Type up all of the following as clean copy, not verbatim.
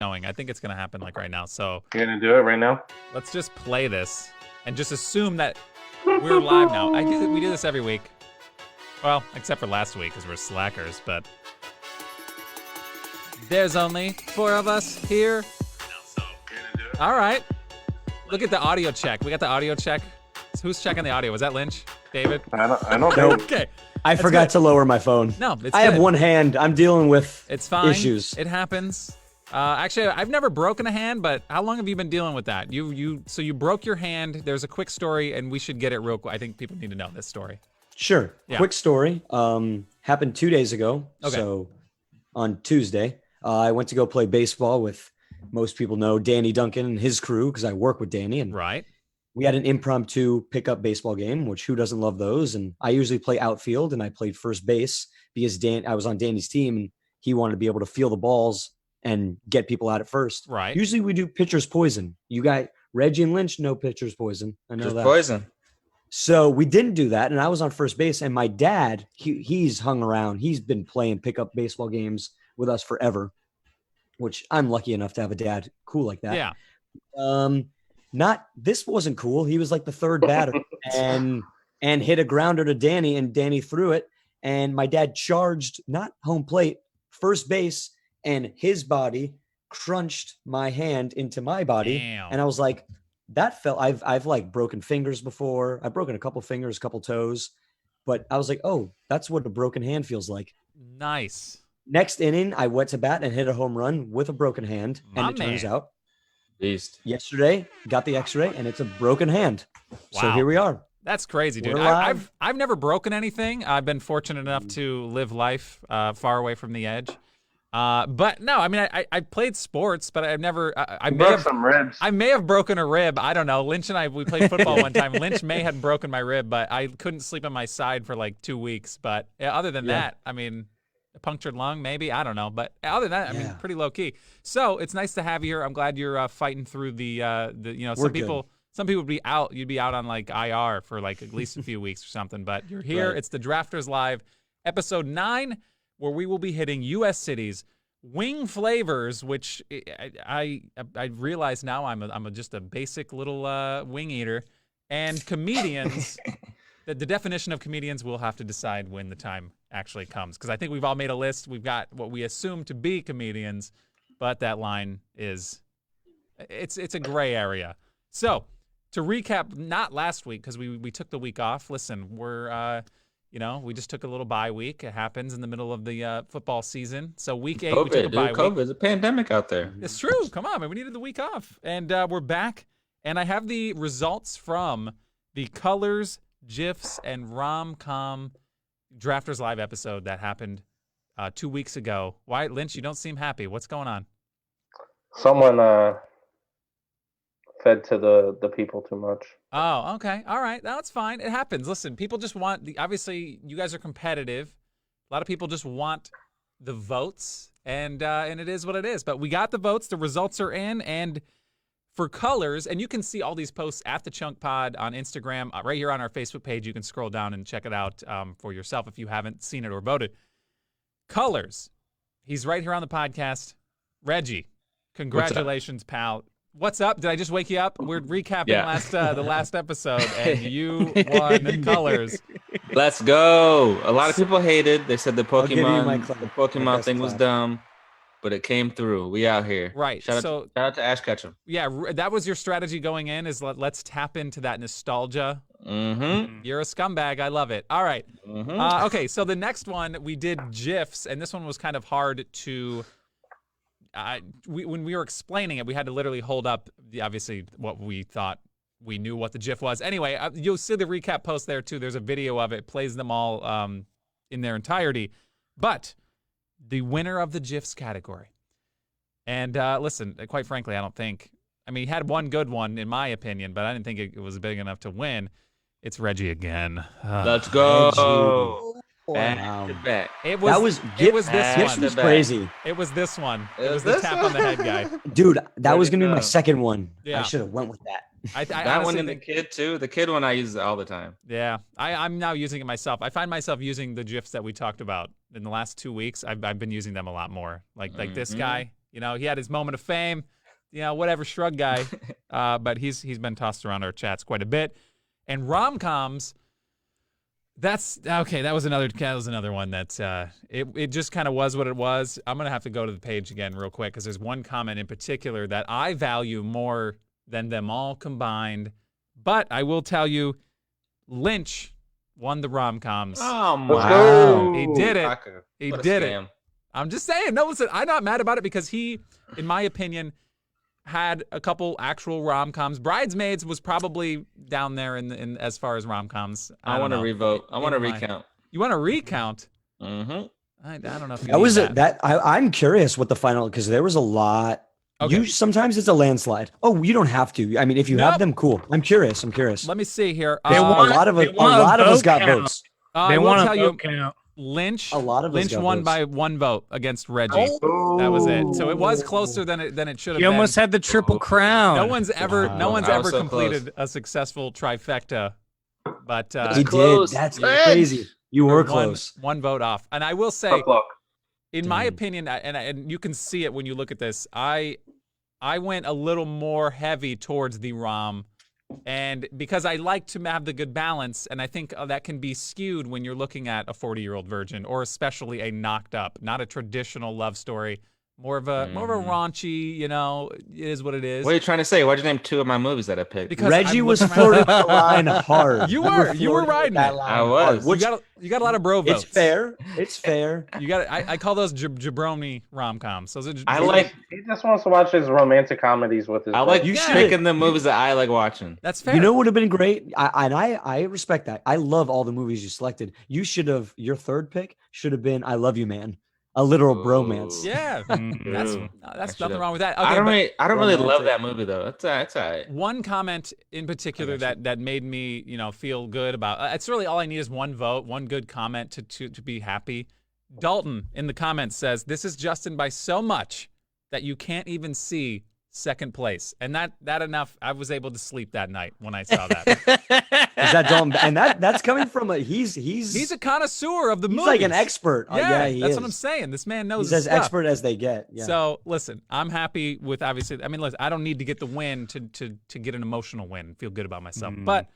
going. I think it's gonna happen like right now. So You're gonna do it right now? let's just play this and just assume that we're live now. We do this every week. Well, except for last week because we're slackers, but there's only 4 of us here. All right. Look at the audio check. We got the audio check. Who's checking the audio? Was that Lynch? David? I don't Nope. think. Okay. I That's forgot good. to lower my phone. No, it's I have good. one hand. I'm dealing with It's fine. issues. It happens. Actually, I've never broken a hand, but how long have you been dealing with that? So you broke your hand. There's a quick story, and we should get it real quick. I think people need to know this story. Sure. Yeah. Quick story. Happened 2 days ago. Okay. So on Tuesday, I went to go play baseball with, most people know, Danny Duncan and his crew, because I work with Danny. And Right. we had an impromptu pickup baseball game, which who doesn't love those? And I usually play outfield, and I played first base because I was on Danny's team, and he wanted to be able to feel the balls and get people out at first. Right. Usually we do pitcher's poison. You got Reggie and Lynch, no pitcher's poison. I know Just that. poison. So we didn't do that, and I was on first base. And my dad, he's hung around. He's been playing pickup baseball games with us forever, which I'm lucky enough to have a dad cool like that. Yeah. This wasn't cool. He was like the third batter and hit a grounder to Danny, and Danny threw it. And my dad charged, not home plate, first base, and his body crunched my hand into my body. Damn. And I was like, that felt, I've like broken fingers before. I've broken a couple fingers, a couple toes, but I was like, oh, that's what a broken hand feels like. Nice. Next inning, I went to bat and hit a home run with a broken hand. My And it turns man. out Beast. yesterday, got the x-ray, and it's a broken hand. So Wow. here we are. That's crazy, dude. We're live. I've never broken anything. I've been fortunate enough to live life far away from the edge. But no, I mean, I played sports, but I've never. I You may broke have. some ribs. I may have broken a rib. I don't know. Lynch and I, we played football one time. Lynch may have broken my rib, but I couldn't sleep on my side for like 2 weeks. But yeah, other than Yeah. that, I mean, a punctured lung, maybe. I don't know. But other than that, I mean, Yeah. pretty low key. So it's nice to have you here. I'm glad you're fighting through the We're some good. some people would be out. You'd be out on like IR for like at least a few weeks or something. But you're here. Right. It's the Drafters Live, episode 9, where we will be hitting U.S. cities. Wing flavors, which I realize now I'm just a basic little wing eater, and comedians. The definition of comedians we'll have to decide when the time actually comes, because I think we've all made a list. We've got what we assume to be comedians, but that line is it's a gray area. So to recap, not last week because we took the week off. Listen, we're we just took a little bye week. It happens in the middle of the football season. So week 8, we took a COVID, dude. bye week. COVID. There's a pandemic out there. It's true. Come on, man. We needed the week off. And we're back. And I have the results from the Colors, GIFs, and Rom-Com Drafters Live episode that happened 2 weeks ago. Why, Lynch, you don't seem happy. What's going on? Someone fed to the people too much. Oh, okay. All right. That's fine. It happens. Listen, people just want obviously, you guys are competitive. A lot of people just want the votes, and it is what it is. But we got the votes. The results are in, and for Colors, and you can see all these posts at the Chunk Pod on Instagram, right here on our Facebook page. You can scroll down and check it out for yourself if you haven't seen it or voted. Colors, he's right here on the podcast. Reggie, congratulations, pal. What's up? Did I just wake you up? We're recapping Yeah. the last episode, and you won Colors. Let's go. A lot of people hated. They said the give you my Pokemon, clap. the Pokemon My best thing was clap. dumb, but it came through. We out here. Right. Shout So out to Ash Ketchum. yeah, that was your strategy going in. Is let's tap into that nostalgia. Mm-hmm. You're a scumbag. I love it. All right. Mm-hmm. Okay, so the next one we did GIFs, and this one was kind of hard to. When we were explaining it, we had to literally hold up obviously what we thought we knew what the GIF was. Anyway, you'll see the recap post there too. There's a video of it, plays them all in their entirety. But the winner of the GIFs category, and listen, quite frankly, I don't think. I mean, he had one good one in my opinion, but I didn't think it was big enough to win. It's Reggie again. Let's go. Reggie. Back Wow. to back. It was. That was It was this Gifts This one. was back. crazy. It was this one. It It was was the this tap one? on the head guy. Dude, that Way was to going to be my go. second one. Yeah. I should have went with that. I That honestly one and the think- kid too. The kid one I use all the time. Yeah, I'm now using it myself. I find myself using the GIFs that we talked about in the last 2 weeks. I've been using them a lot more. Like this Mhm. guy, You know, he had his moment of fame. You know, whatever, shrug guy. But he's been tossed around our chats quite a bit. And rom-coms, that's okay. That was another one that it just kind of was what it was. I'm gonna have to go to the page again real quick because there's one comment in particular that I value more than them all combined. But I will tell you, Lynch won the rom-coms. Oh Let's my! go. He did it. Fucker. He What a did it. scam. I'm just saying. No, listen, I'm not mad about it because he, in my opinion, had a couple actual rom-coms. Bridesmaids was probably down there in as far as rom-coms. I want to don't know. revote. I want to In my- recount. You want to recount? Mm-hmm. I don't know if you That was need that. I'm curious what the final because there was a lot. Okay. Sometimes it's a landslide. Oh, you don't have to. I mean, if you Nope. have them, cool. I'm curious. Let me see here. They A want- lot of they us, want a vote got count. votes. I They will want tell to you, count. Lynch. A lot of us Lynch got won votes. by 1 vote against Reggie. That was it. So it was closer than it should have He been. almost had the triple crown. No one's ever Wow. I was so completed a successful trifecta. But He Close. did. That's Lynch. crazy. You were one- close. One vote off. And I will say, Tough luck. in my Dang. opinion, and you can see it when you look at this, I went a little more heavy towards the rom, and because I like to have the good balance, and I think that can be skewed when you're looking at a 40-year-old virgin, or especially a knocked up, not a traditional love story, more of a raunchy. You know, it is what it is. What are you trying to say? Why'd you name 2 of my movies that I picked? Because Reggie I'm was looking flirting around- the line hard. You were flirting riding that it. line I was. hard, You Which got a lot of bro votes. it's fair. It's fair. You got. I call those jabroni rom-coms. Those are I like He just wants to watch his romantic comedies with his. I like You should. picking the movies that I like watching. That's fair. You know what would have been great? I respect that. I love all the movies you selected. You should have your third pick should have been "I Love You, Man," a literal bromance. Yeah, that's Ooh. that's I nothing should've- wrong with that. I Okay, don't really love romantic. that movie though. That's all right. one comment in particular that made me feel good about it's really all I need is one vote, one good comment to be happy. Dalton in the comments says this is Justin by so much that you can't even see second place, and that enough. I was able to sleep that night when I saw that. Is that dumb? And that's coming from a he's He's a connoisseur of the he's movies. like an expert. Yeah, He that's is. what I'm saying. This man knows He's his as stuff. expert as they get. Yeah. So listen, I'm happy with obviously. I mean, listen, I don't need to get the win to get an emotional win, feel good about myself. But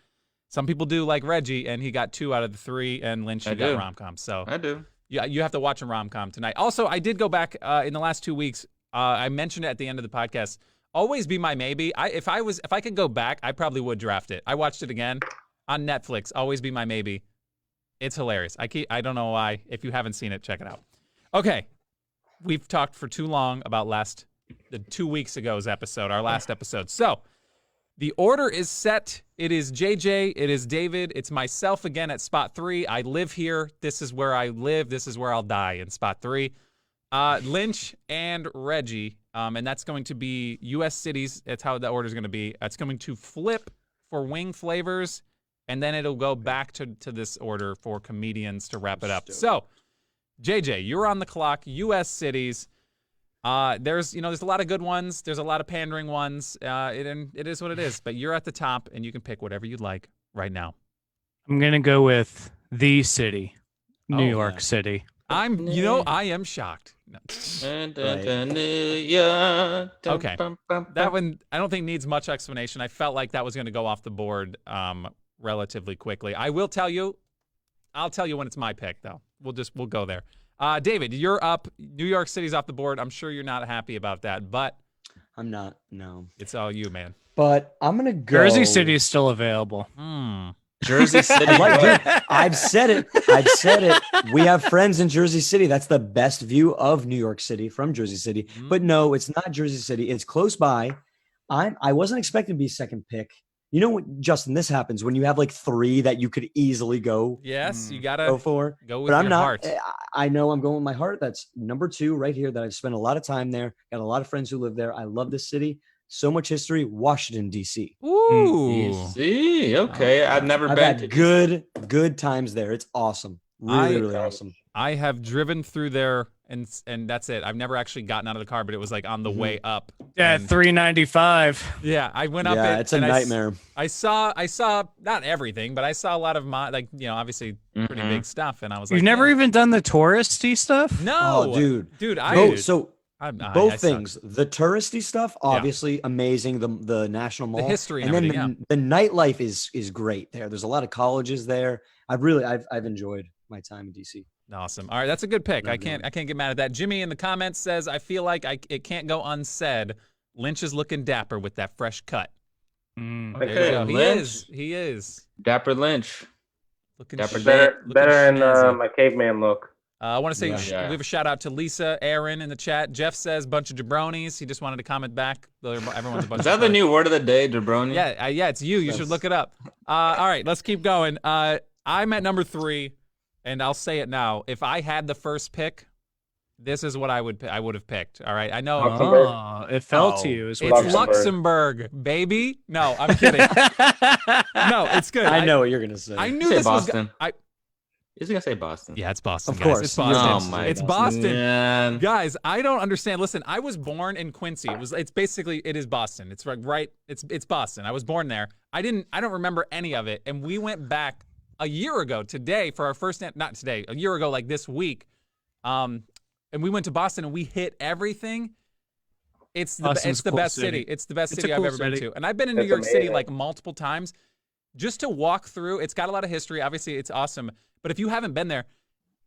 some people do, like Reggie, and he got 2 out of the 3, and Lynch I you got do. rom-com. So I do. yeah, you have to watch a rom-com tonight. Also, I did go back in the last 2 weeks. I mentioned it at the end of the podcast. Always Be My Maybe. If I could go back, I probably would draft it. I watched it again on Netflix. Always Be My Maybe. It's hilarious. I don't know why. If you haven't seen it, check it out. Okay, we've talked for too long about the 2 weeks ago's episode, our last episode. So the order is set. It is JJ. It is David. It's myself again at spot 3. I live here. This is where I live. This is where I'll die in spot 3. Lynch and Reggie. And that's going to be U.S. cities. That's how the order is going to be. It's going to flip for wing flavors, and then it'll go back to this order for comedians to wrap it up. So, JJ, you're on the clock. U.S. cities. There's a lot of good ones. There's a lot of pandering ones. It is what it is. But you're at the top, and you can pick whatever you'd like right now. I'm gonna go with the city, New Oh, York yeah. City. I am shocked. No. Okay. That one I don't think needs much explanation. I felt like that was going to go off the board relatively quickly. I'll tell you when it's my pick though. We'll go there. David, you're up. New York City's off the board. I'm sure you're not happy about that, but I'm not. No. it's all you, man. But I'm gonna go. Jersey City is still available. Jersey City. I've said it. We have friends in Jersey City. That's the best view of New York City from Jersey City. But no, it's not Jersey City. It's close by. I wasn't expecting to be second pick. You know what, Justin? This happens when you have like 3 that you could easily go Yes, you go gotta for. go with But I'm your not. heart. I know I'm going with my heart. That's number 2 right here. That I've spent a lot of time there. Got a lot of friends who live there. I love this city. So much history. Washington D.C. Ooh. See, okay. I've never I've been to had good times there. It's awesome. Really awesome. I have driven through there, and that's it. I've never actually gotten out of the car, but it was like on the way up. Yeah, And- 395. Yeah, I went up Yeah, it. it's a and nightmare. I saw not everything, but I saw a lot of obviously pretty Mhm. big stuff, and I was You've like, never man, even done the touristy stuff? no, Oh, dude. dude, Oh, so Both I suck. things. The touristy stuff, obviously amazing. The National Mall, history and then everything, the nightlife is great there. There's a lot of colleges there. I've enjoyed my time in DC. Awesome. All right, that's a good pick. I Love can't that. get mad at that. Jimmy in the comments says, I feel like it can't go unsaid. Lynch is looking dapper with that fresh cut. Mm. There you Okay, go. He Lynch. is. He is. Dapper Lynch. Looking Dapper sh- Dan. looking Better in snazzy. my caveman look. I want to say Yeah. we have a shout out to Lisa, Aaron in the chat. Jeff says bunch of jabronis. He just wanted to comment back. Everyone's a bunch Is of that the new word of the day, jabroni? Yeah, yeah, it's you. You should look it up. All right, let's keep going. I'm at number 3, and I'll say it now. If I had the first pick, this is what I would have picked. All right, I know Luxembourg. Oh, it fell to Oh, you. Is it's what you're Luxembourg, baby. No, I'm kidding. No, it's good. I know what you're gonna say. I knew Say this was. Boston. I Is he gonna say Boston? yeah, it's Boston. Of guys. course. It's Boston. Oh my It's God. Boston. Man. Guys, I don't understand. Listen, I was born in Quincy. It is Boston. It's right. It's Boston. I was born there. I don't remember any of it. And we went back a year ago today for our first, not today, a year ago, like this week. And we went to Boston and we hit everything. It's the Boston's it's the a cool best city. city. It's the best It's a city I've cool ever been city. to. And I've been in New It's York City amazing. like multiple times. Just to walk through, it's got a lot of history. Obviously, it's awesome. But if you haven't been there,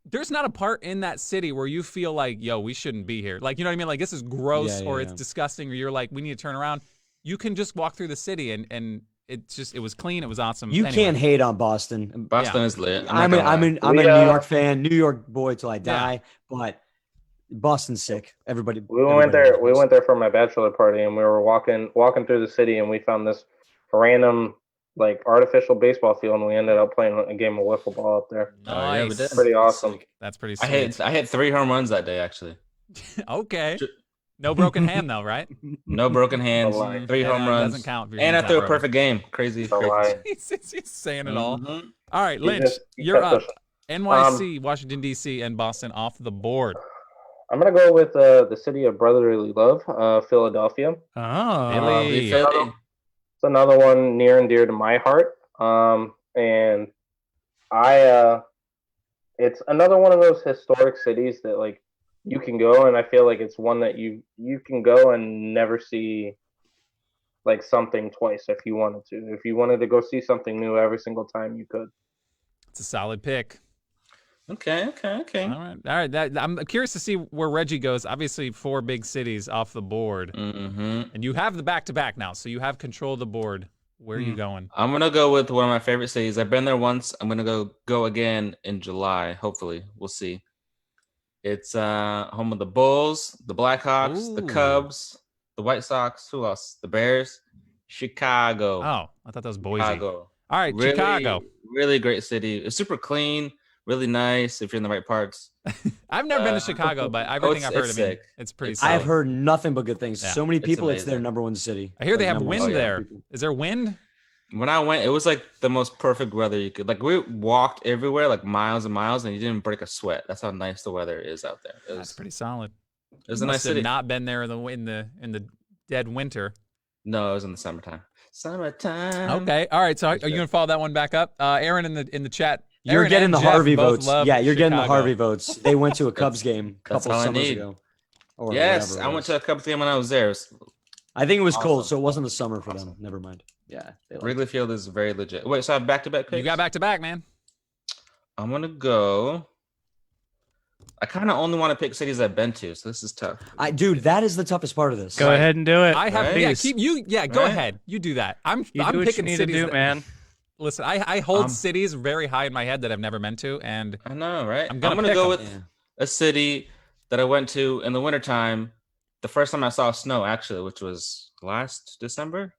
there's not a part in that city where you feel like, yo, we shouldn't be here. Like, you know what I mean? Like, this is gross Yeah, or yeah, it's yeah. disgusting or you're like, we need to turn around. You can just walk through the city and it was clean. It was awesome. You Anyway. can't hate on Boston. Boston is lit. I'm not a, gonna I'm, lie. an, I'm a We, New York fan, New York boy till I die. But Boston's sick. Everybody. We went there for my bachelor party, and we were walking through the city, and we found this random like artificial baseball field, and we ended up playing a game of wiffle ball up there. Oh, yeah, we Nice. did. Pretty awesome. That's pretty I sweet. hit 3 home runs that day actually. Okay. Ju- No broken hand, though, right? No broken hands, No lie. 3 home Yeah, it runs, doesn't count. if you're and I in threw a town. perfect game. Crazy. No lie. He's saying it all. Mhm. All right, You Lynch, just- you you're kept up. pushing. NYC, Washington, D.C., and Boston off the board. I'm gonna go with the city of brotherly love, Philadelphia. Oh, Really? Big Philly. It's another one near and dear to my heart. And it's another one of those historic cities that like you can go, and I feel like it's one that you can go and never see like something twice if you wanted to. If you wanted to go see something new every single time, you could. It's a solid pick. Okay. All right. I'm curious to see where Reggie goes. Obviously, 4 big cities off the board, Mm-hmm. and you have the back-to-back now, so you have control of the board. Where are you going? I'm gonna go with one of my favorite cities. I've been there once. I'm gonna go again in July. Hopefully, we'll see. It's home of the Bulls, the Blackhawks, the Ooh. Cubs, the White Sox. Who else? The Bears. Chicago. Oh, I thought that was Boise. Chicago. All right, Really, Chicago. Really great city. It's super clean. Really nice if you're in the right parts. I've never been to Uh, Chicago, but everything I've heard it's of it, sick. it's pretty It's solid. I've heard nothing but good things. Yeah. So many It's people, it's their amazing. number one city. I hear they Like, have number wind one city. there. Is there wind? When I went, it was like the most perfect weather you could. Like we walked everywhere, like miles and miles, and you didn't break a sweat. That's how nice the weather is out there. It That's was, pretty solid. it was a Must nice have city. not been there in the dead winter. No, it was in the summertime. Summertime. Okay. All right. So are That's you good. gonna follow that one back up? Aaron in the chat. You're Aaron getting and the Jeff Harvey both votes. love Yeah, you're getting the Chicago. Harvey votes. They went to a Cubs game a That's couple all I summers need. ago. Or Yes, whatever it I went was. to a Cubs game when I was there. It was, I think it was cold, Awesome. so it wasn't the summer for them. Never mind. Yeah. they liked Wrigley Field is very legit. Wait, so I have back-to-back picks? You got back to back, man. I'm gonna go. I kind of only want to pick cities I've been to, so this is tough. Dude, that is the toughest part of this. go ahead and do it. I have Right? yeah. Please. Keep you yeah. Go Right? ahead. You do that. I'm You I'm do what you picking need to cities. do, that- man. Listen, I hold Um, cities very high in my head that I've never been to, and I know, right? I'm I'm gonna gonna pick go 'em. with Yeah. a city that I went to in the wintertime. The first time I saw snow, actually, which was last December.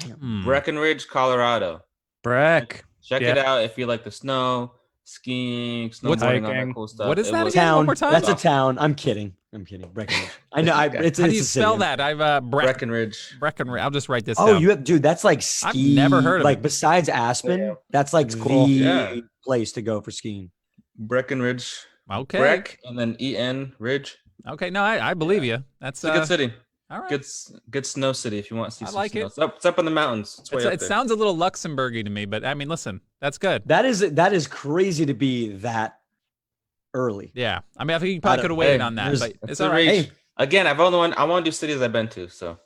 Hmm. Breckenridge, Colorado. Breck. Check Yeah. it out if you like the snow, skiing, What's- snowboarding, all hiking. that cool stuff. What is It that was- again? One Town. more time? That's a town. I'm kidding. Breckenridge. I know. It's, How do it's you a city. spell that? I've Breckenridge. Breckenridge. I'll just write this Oh, down. you have, dude. That's like ski. never heard of like it. besides Aspen, Yeah. that's like It's the cool. Yeah. place to go for skiing. Breckenridge. Okay. Breck and then EN Ridge. Okay. No, I believe you. That's It's a good city. all right. Good snow city if you want to see I some like snow. it. It's up in the mountains. It's way up It there. sounds a little Luxembourgy to me, but I mean, listen, that's good. That is crazy to be that early. Yeah, I mean, I think you probably could have waited on that, there's- but That's it's a all right. reach. Hey. Again, I want to do cities I've been to. So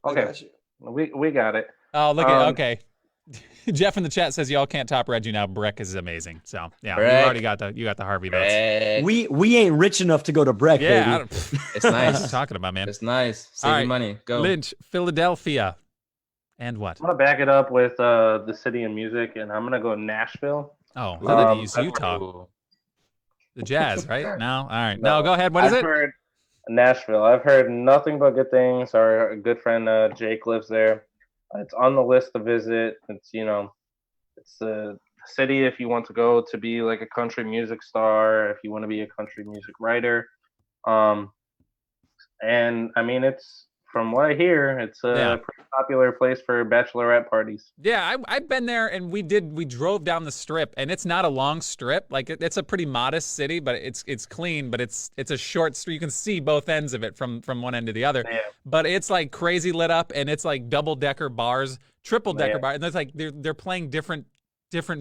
Okay, we got it. Oh, look at Um, okay. Jeff in the chat says y'all can't top Reggie now. Breck is amazing. So yeah, Breck. you already got the Harvey votes. Breck. We ain't rich enough to go to Breck, Yeah, I baby. don't, It's what are nice. you talking about, man? It's nice. Save All right. your money. Go. Lynch, Philadelphia, and what? I'm gonna back it up with the city and music, and I'm gonna go Nashville. Oh, Ooh. I thought you used I've Utah, Ooh. the Jazz, right? No, all right. No, go ahead. What is I've it? heard Nashville. I've heard nothing but good things. Our good friend Jake lives there. It's on the list to visit. It's it's a city if you want to go to be like a country music star, if you want to be a country music writer. And I mean, it's from what I hear, it's a Yeah. pretty popular place for bachelorette parties. Yeah, I've been there, and we drove down the strip, and it's not a long strip. Like it's a pretty modest city, but it's clean, but it's a short street. You can see both ends of it from one end to the other. Yeah. But it's like crazy lit up, and it's like double decker bars, triple decker Yeah. bars, and there's like they're playing different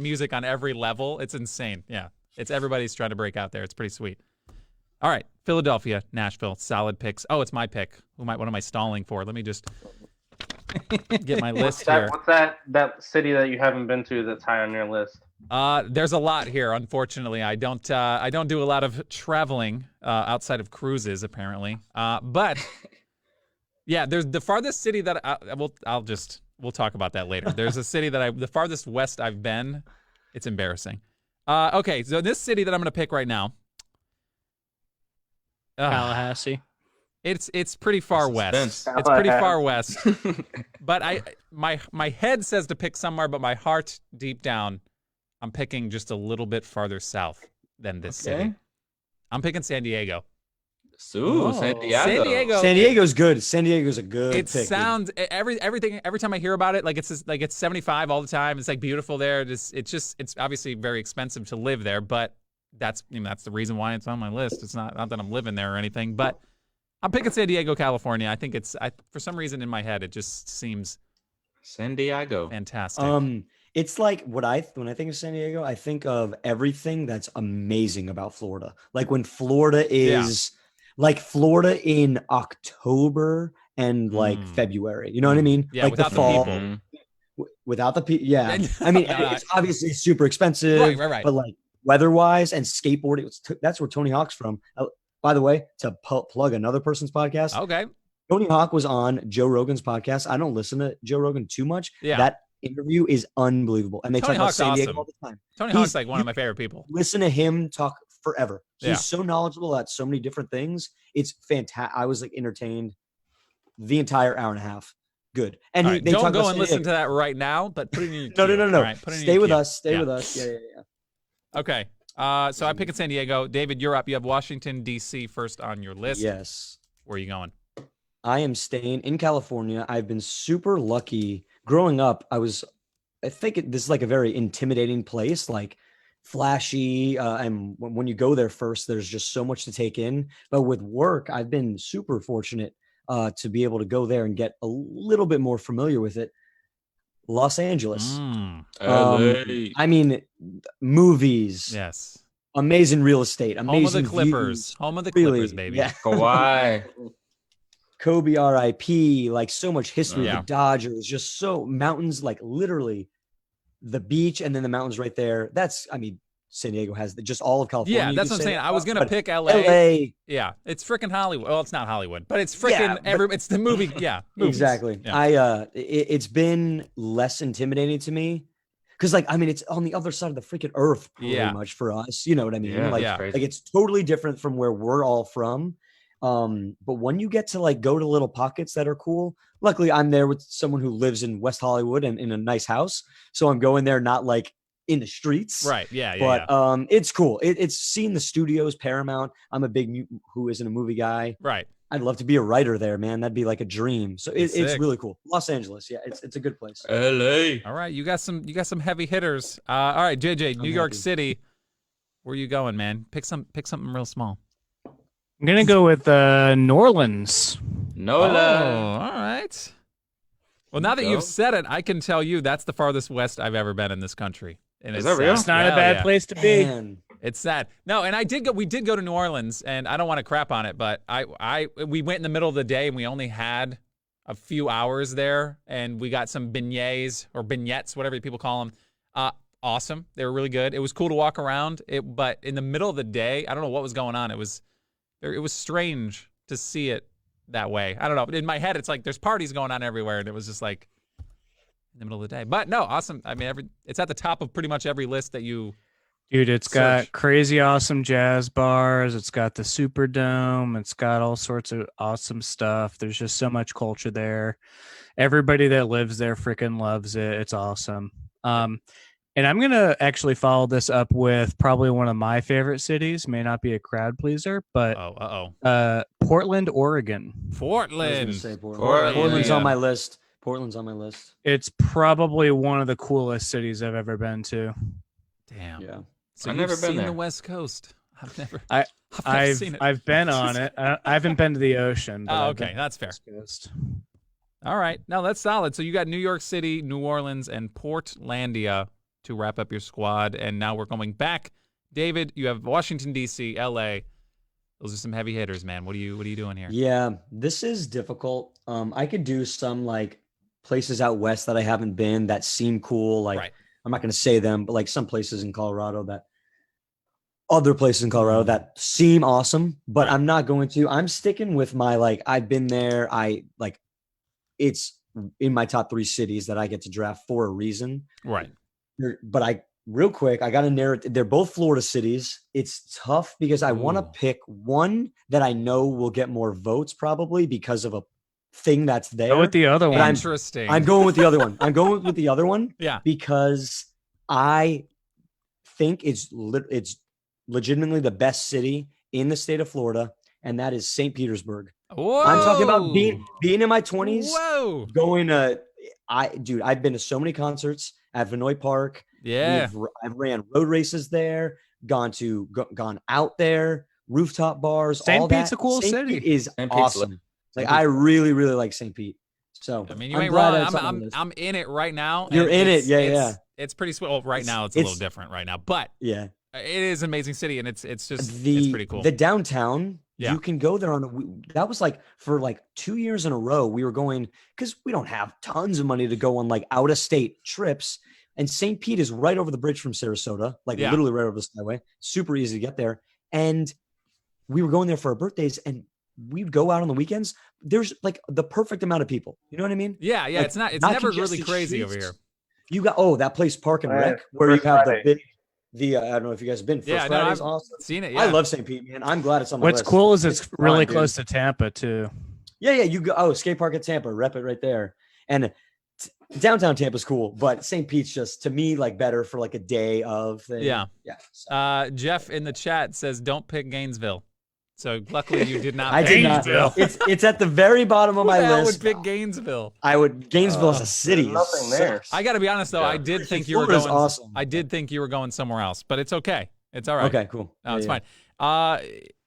music on every level. It's insane. Yeah, it's everybody's trying to break out there. It's pretty sweet. All right, Philadelphia, Nashville, solid picks. Oh, it's my pick. What am I stalling for? Let me just get my list here. What's that city that you haven't been to that's high on your list? There's a lot here. Unfortunately, I don't do a lot of traveling outside of cruises, apparently. But yeah, there's the farthest city that we'll talk about that later. There's a city that the farthest west I've been. It's embarrassing. Okay, so this city that I'm gonna pick right now. Tallahassee. It's pretty far west. Suspense. It's pretty far west. But my head says to pick somewhere, but my heart deep down, I'm picking just a little bit farther south than this city. I'm picking San Diego. Ooh, San Diego. San Diego. San Diego's good. San Diego's a good It pick. dude. sounds every time I hear about it, like it's 75 all the time. It's like beautiful there. It's obviously very expensive to live there, but that's the reason why it's on my list. It's not that I'm living there or anything, but I'm picking San Diego, California. I think for some reason in my head it just seems San Diego. fantastic. It's like when I think of San Diego, I think of everything that's amazing about Florida. Like when Florida is like Florida in October and like February. You know what I mean? Yeah, like without the the fall. people. Without the people, yeah. I mean, No, it's obviously super expensive, Right. but like weather-wise and skateboarding, that's where Tony Hawk's from. By the way, to plug another person's podcast, Okay. Tony Hawk was on Joe Rogan's podcast. I don't listen to Joe Rogan too much. Yeah. That interview is unbelievable, and they Tony talk about Hawk's San Diego awesome. all the time. Tony He's- Hawk's like one of my favorite people. Listen to him talk forever. He's Yeah. so knowledgeable about so many different things. It's fantastic. I was like entertained the entire hour and a half. Good. And All right, they don't talk go about and San listen Diego. to that right now, but put it in your No, queue. no. All right, put it in Stay your with queue. us. Stay Yeah. with us. Yeah. Okay. So I'm picking San Diego. David, you're up. You have Washington, D.C. first on your list. Yes. Where are you going? I am staying in California. I've been super lucky. Growing up, I think this is like a very intimidating place, like flashy. And when you go there first, there's just so much to take in. But with work, I've been super fortunate to be able to go there and get a little bit more familiar with it. Los Angeles. LA. I mean, movies, Yes. amazing real estate, Home of amazing the Clippers. views. Home of the Really, Clippers, baby. yeah. Kawhi. Kobe RIP, like so much history Yeah. of the Dodgers, just so mountains, like literally the beach and then the mountains right there. San Diego has just all of California. Yeah, you that's could what I'm say saying. that I was about, gonna but pick LA. LA. Yeah, it's freaking Hollywood. Well, it's not Hollywood, but it's freaking Yeah, but- it's the movie. Yeah, movies. Exactly. Yeah. It's been less intimidating to me because, like, I mean, it's on the other side of the freaking earth, pretty Yeah. much for us. You know what I mean? Yeah, like, yeah. crazy. like it's totally different from where we're all from. But when you get to like go to little pockets that are cool, luckily I'm there with someone who lives in West Hollywood and in a nice house, so I'm going there not like in the streets, Right. Yeah. But yeah. it's cool. It's seeing the studios, Paramount. I'm a big who isn't a movie guy. Right. I'd love to be a writer there, man. That'd be like a dream. So it's Sick. really cool. Los Angeles, yeah, it's a good place. LA. All right. You got some heavy hitters. All right, JJ, New York happy. City. Where you going, man? Pick something real small. I'm gonna go with New Orleans. Nola. Oh, all right. Well, now that you've said it, I can tell you that's the farthest west I've ever been in this country. And Is it's, that real? It's not a hell bad yeah. place to be. Man, It's sad. No, and we did go to New Orleans, and I don't want to crap on it, but we went in the middle of the day, and we only had a few hours there, and we got some beignets or vignettes, whatever people call them. Awesome. They were really good. It was cool to walk around. But in the middle of the day, I don't know what was going on. It was strange to see it that way. I don't know. In my head, it's like there's parties going on everywhere, and it was just like in the middle of the day. But no, awesome. I mean, it's at the top of pretty much every list that you. Dude, it's got Search. crazy awesome jazz bars. It's got the Superdome. It's got all sorts of awesome stuff. There's just so much culture there. Everybody that lives there freaking loves it. It's awesome. And I'm going to actually follow this up with probably one of my favorite cities. May not be a crowd pleaser, but Portland, Oregon. I was Portland. gonna say Portland. Portland, Portland's yeah. on my list. Portland's on my list. It's probably one of the coolest cities I've ever been to. Damn. Yeah. So I've you've never been seen the there. West Coast. I've never I've seen it. I've been on it. I haven't been to the ocean. But Oh, I've okay. been That's fair. West Coast. All right. No, that's solid. So you got New York City, New Orleans, and Portlandia to wrap up your squad. And now we're going back. David, you have Washington, D.C., L.A. Those are some heavy hitters, man. What are you doing here? Yeah, this is difficult. I could do some like places out west that I haven't been that seem cool. Like Right. I'm not going to say them, but like some places in Colorado other places in Colorado that seem awesome, but Right. I'm not going to. I'm sticking with my like I've been there. It's in my top 3 cities that I get to draft for a reason. Right. But real quick, I got to narrow it. They're both Florida cities. It's tough because I want to Ooh. pick one that I know will get more votes probably because of a thing that's there. Go with the other But one. Interesting. I'm going with the other one. I'm going with the other one Yeah. because I think it's legitimately the best city in the state of Florida, and that is St. Petersburg. Whoa. I'm talking about being in my 20s, Whoa. going to I've been to so many concerts at Vinoy Park. Yeah. I've ran road races there, gone out there, rooftop bars. St. all Pete's that. a cool St. city. Pete is St. Pete's awesome. St. I really, really like St. Pete. So I mean, you I'm ain't glad wrong. that's on the list. I'm in it right now. You're and in it. it's- Yeah, it's- yeah. It's pretty sweet. Well, right now it's a little different right now, but Yeah. it is an amazing city, and it's just it's the pretty cool. the downtown. Yeah. You can go there that was like for like 2 years in a row. We were going because we don't have tons of money to go on like out of state trips. And St. Pete is right over the bridge from Sarasota, like Yeah. literally right over the skyway. Super easy to get there. And we were going there for our birthdays, and we'd go out on the weekends. There's like the perfect amount of people. You know what I mean? yeah, like, it's not not never really congested crazy over streets. here. You got that place Park and Right. Rec where you First have Friday. the I don't know if you guys have been. First Yeah, no, Friday's I've awesome. seen it. Yeah. I love St. Pete, man. I'm glad it's on my What's list. cool is it's fun, really dude. close to Tampa too. Yeah, you go. Oh, skate park at Tampa, rep it right there. And downtown Tampa's cool, but St. Pete's just to me like better for like a day of thing. Yeah. yeah. So. Jeff in the chat says, "Don't pick Gainesville." So luckily you did not. I pick did not. Gainesville. It's at the very bottom of Who my the hell list. would pick Gainesville? I would. Gainesville is a city. There's nothing there. I got to be honest though, Yeah. I did think you were Florida's going. awesome. I did think you were going somewhere else, but it's okay. It's all right. Okay, cool. No, it's fine.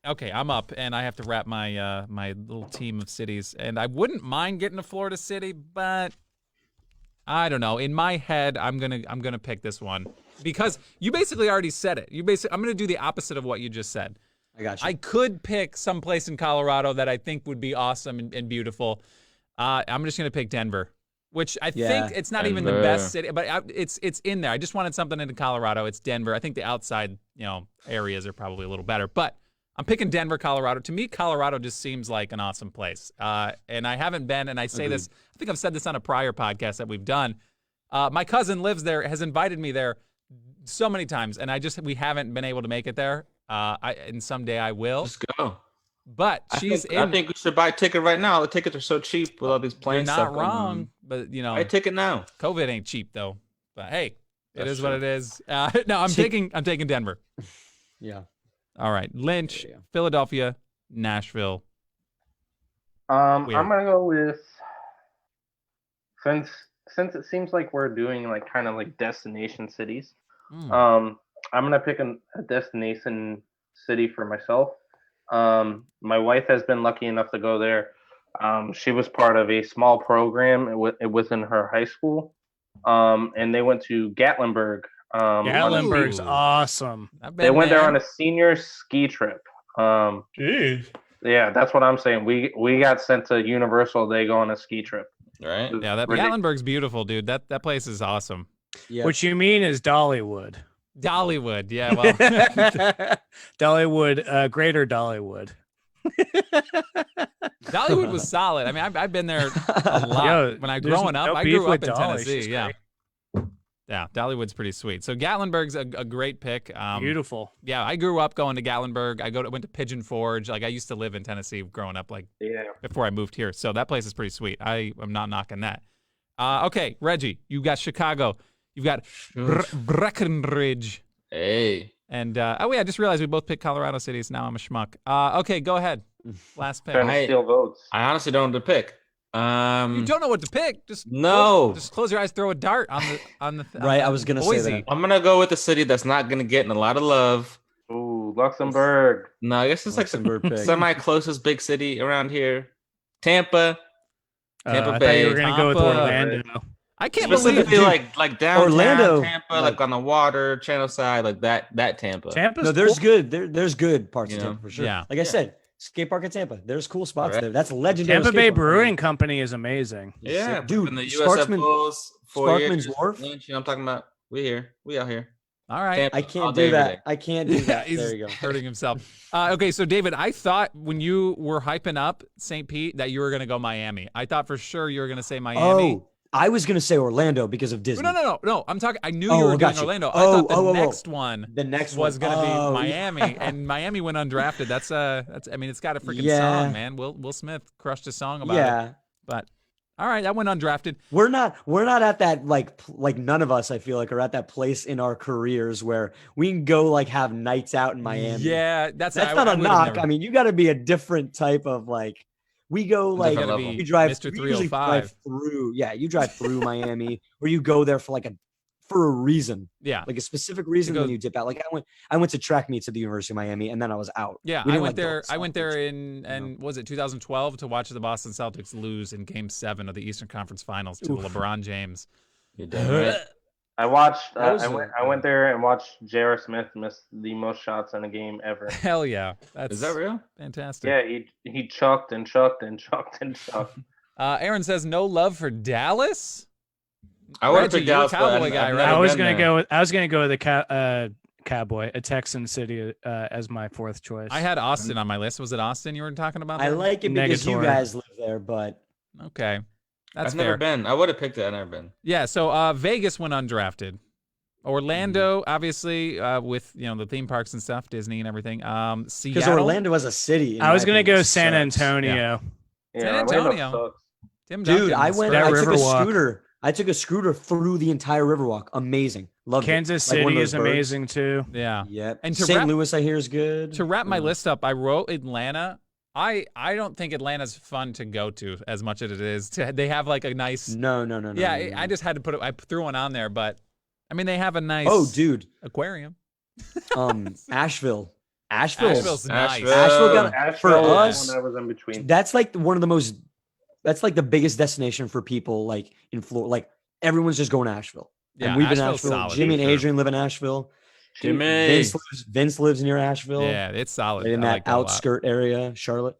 Okay, I'm up, and I have to wrap my my little team of cities, and I wouldn't mind getting to Florida City, but I don't know. In my head, I'm gonna pick this one because you basically already said it. I'm gonna do the opposite of what you just said. I got you. I could pick some place in Colorado that I think would be awesome and beautiful. I'm just gonna pick Denver, which I think it's not even the Denver. best city, but it's in there. I just wanted something in Colorado. It's Denver. I think the outside areas are probably a little better, but I'm picking Denver, Colorado. To me, Colorado just seems like an awesome place. And I haven't been, and I say this, I think I've said this on a prior podcast that we've done. My cousin lives there, has invited me there so many times, and we haven't been able to make it there. And someday I will. Just go. But I she's think we should buy a ticket right now. The tickets are so cheap with all these You're plane not stuff. going wrong, on. but Buy a ticket now. COVID ain't cheap though. But hey, it That's is what true. it is. No, I'm taking Denver. yeah. All right, Lynch, Yeah. Philadelphia, Nashville. I'm Weird. gonna go with since it seems like we're doing like kind of like destination cities. Hmm. I'm gonna pick a destination city for myself. My wife has been lucky enough to go there. She was part of a small program within her high school, and they went to Gatlinburg, Gatlinburg's Ooh. awesome. I've They been went there on a senior ski trip. Jeez. Yeah, that's what I'm saying. We got sent to Universal. They go on a ski trip. Right? It was Yeah, that ridiculous. Gatlinburg's beautiful, dude. That place is awesome. Yeah. What you mean is Dollywood. Dollywood, yeah. Well, Dollywood, Greater Dollywood. Dollywood was solid. I mean, I've been there a lot. Yo, When I there's growing up, no I beef grew up with in Dolly. Tennessee. She's Yeah, great. yeah. Dollywood's pretty sweet. So Gatlinburg's a great pick. Beautiful. Yeah, I grew up going to Gatlinburg. Went to Pigeon Forge. Like I used to live in Tennessee growing up, like Yeah. before I moved here. So that place is pretty sweet. I am not knocking that. Okay, Reggie, you got Chicago. You've got Breckenridge. Hey. And I just realized we both picked Colorado cities. Now I'm a schmuck. Okay, go ahead. Last pick. Trying to steal votes. I honestly don't know what to pick. You don't know what to pick. Just No. Just close your eyes. Throw a dart on the. Right, I was gonna say Boise. that. I'm gonna go with the city that's not gonna get in a lot of love. Ooh, Luxembourg. No, I guess it's like Luxembourg pick. semi closest big city around here. Tampa. Tampa I thought Bay. you were gonna go with Tampa. Orlando. I can't believe Specifically like downtown Orlando, Tampa, like on the water, channel side, like that Tampa. Tampa's No, there's cool. good. There's good parts You of know? Tampa for sure. Yeah. Like I said, skate park at Tampa. There's cool spots Right. there. That's legendary. Tampa skate Bay park. Brewing Company is amazing. Yeah, Dude, in the USF Sparksman- Bulls, 4 Sparkman's years. Wharf? Lynch, you know what I'm talking about? We out here. All right. Tampa, I all can't day, do every that. day. I can't do Yeah, that. he's There you go. hurting himself. Okay, so David, I thought when you were hyping up St. Pete that you were gonna go Miami. I thought for sure you were gonna say Miami. Oh, I was gonna say Orlando because of Disney. No. I'm talking. I knew Oh, you were I got doing you. Orlando. I Oh, thought the oh, oh, oh. next one The next was one. gonna be Oh, Miami, yeah. and Miami went undrafted. That's I mean, it's got a freaking Yeah. song, man. Will Smith crushed a song about it. Yeah, But all right, that went undrafted. we're not at that like none of us I feel like are at that place in our careers where we can go like have nights out in Miami. Yeah, that's That's I not a would've knock. never- I mean, you got to be a different type of like. We go like Different gotta level. be we drive. Mr. We usually 305. drive through. Yeah, you drive through Miami, or you go there for for a reason, Yeah, like a specific reason. go- Then you dip out. Like I went to track meets at the University of Miami, and then I was out. yeah. We I didn't, went like, go there. to I went there Celtics, in and was it 2012 to watch the Boston Celtics lose in Game 7 of the Eastern Conference Finals to Oof. LeBron James. You're damn right. I watched. That was I went there and watched J.R. Smith miss the most shots in a game ever. Hell yeah, that's Is that real? fantastic. Yeah, he chucked and chucked and chucked and chucked. Aaron says no love for Dallas. I would have Reggie, picked you're a Dallas, but Cowboy I've guy, never right? I was been gonna there. go with Cowboy, a Texan city as my fourth choice. I had Austin on my list. Was it Austin you were talking about? I there? like it because you Negatory. guys live there, but Okay, that's I've fair. never been. I would have picked it. I've never been. Yeah, so Vegas went undrafted. Orlando, obviously, with the theme parks and stuff, Disney and everything. because Seattle, Orlando as a city, in I was my gonna opinion, go San sucks. Antonio. Yeah, San Orlando Antonio. sucks. Tim Dude, Duncan, I went. That I took a Riverwalk. scooter. I took a scooter through the entire Riverwalk. Amazing. Loved Kansas it. Like one City of is those birds. amazing too. Yeah. Yep. And to St. wrap- Louis, I hear, is good. To wrap my Mm. list up, I wrote Atlanta. I don't think Atlanta's fun to go to as much as it is. They have like a nice. No. Yeah, no. I just had to put it. I threw one on there, but I mean they have a nice. Oh, dude. aquarium. Asheville. Asheville's nice. Asheville got Asheville for was us. one that was in between. That's like one of the most. That's like the biggest destination for people like in Florida. Like everyone's just going to Asheville. Yeah, and we've been in Asheville's Asheville. solid, Jimmy and for sure. Adrian live in Asheville. Jimmy. Vince lives near Asheville. Yeah, it's solid. right in I that like that a lot. outskirt area, Charlotte.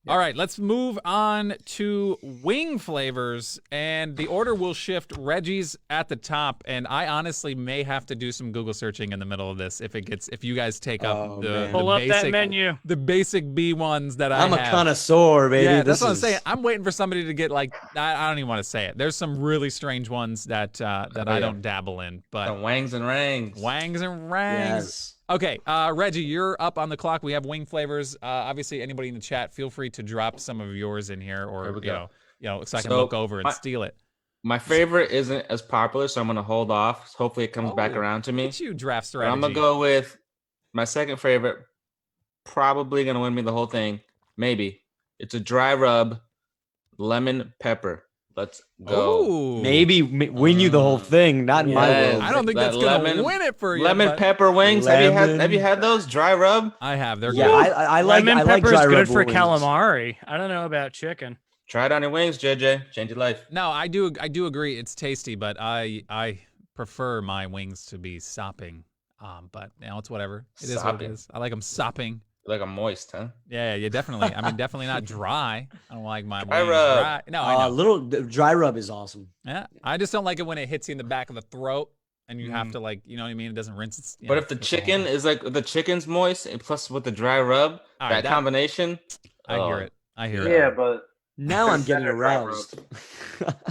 All right, let's move on to wing flavors, and the order will shift. Reggie's at the top, and I honestly may have to do some Google searching in the middle of this if you guys take up Oh, the, man. the Pull up basic that menu. the basic B ones that I'm I a have. connoisseur, baby. Yeah, This that's what I'm is- saying. I'm waiting for somebody to get like I don't even want to say it. There's some really strange ones that I yeah. don't dabble in, but The wangs and rangs. wangs and rangs. Yes. Okay, Reggie, you're up on the clock. We have wing flavors. Obviously, anybody in the chat, feel free to drop some of yours in here, or Here we go. so I can So, look over and my- steal it. My favorite isn't as popular, so I'm gonna hold off. Hopefully, it comes back Oh, around to me. Look at you draft But strategy. I'm gonna go with my second favorite. Probably gonna win me the whole thing. Maybe it's a dry rub, lemon pepper. Let's go. Ooh. Maybe win you the whole thing. Not in my Yes. world. I don't think That that's gonna lemon- win it for you. Lemon but pepper wings. Have Lemon- you had those dry rub? I have. They're Yeah, good. I like Lemon I like pepper is dry good rub for wings. calamari. I don't know about chicken. Try it on your wings, JJ. Change your life. No, I do agree. It's tasty, but I prefer my wings to be sopping. But it's whatever. It is what it Sopping. is. I like them sopping. Like a moist, huh? Yeah, definitely. I mean, definitely not dry. I don't like my Dry wings rub. dry. No, I know. Little dry rub is awesome. Yeah, I just don't like it when it hits you in the back of the throat and you have to like, you know what I mean? It doesn't rinse. Its, But if the chicken is like the chicken's moist and plus with the dry rub, All right, that combination, I hear oh, it. I hear Yeah, it. but Now I'm getting better dry aroused.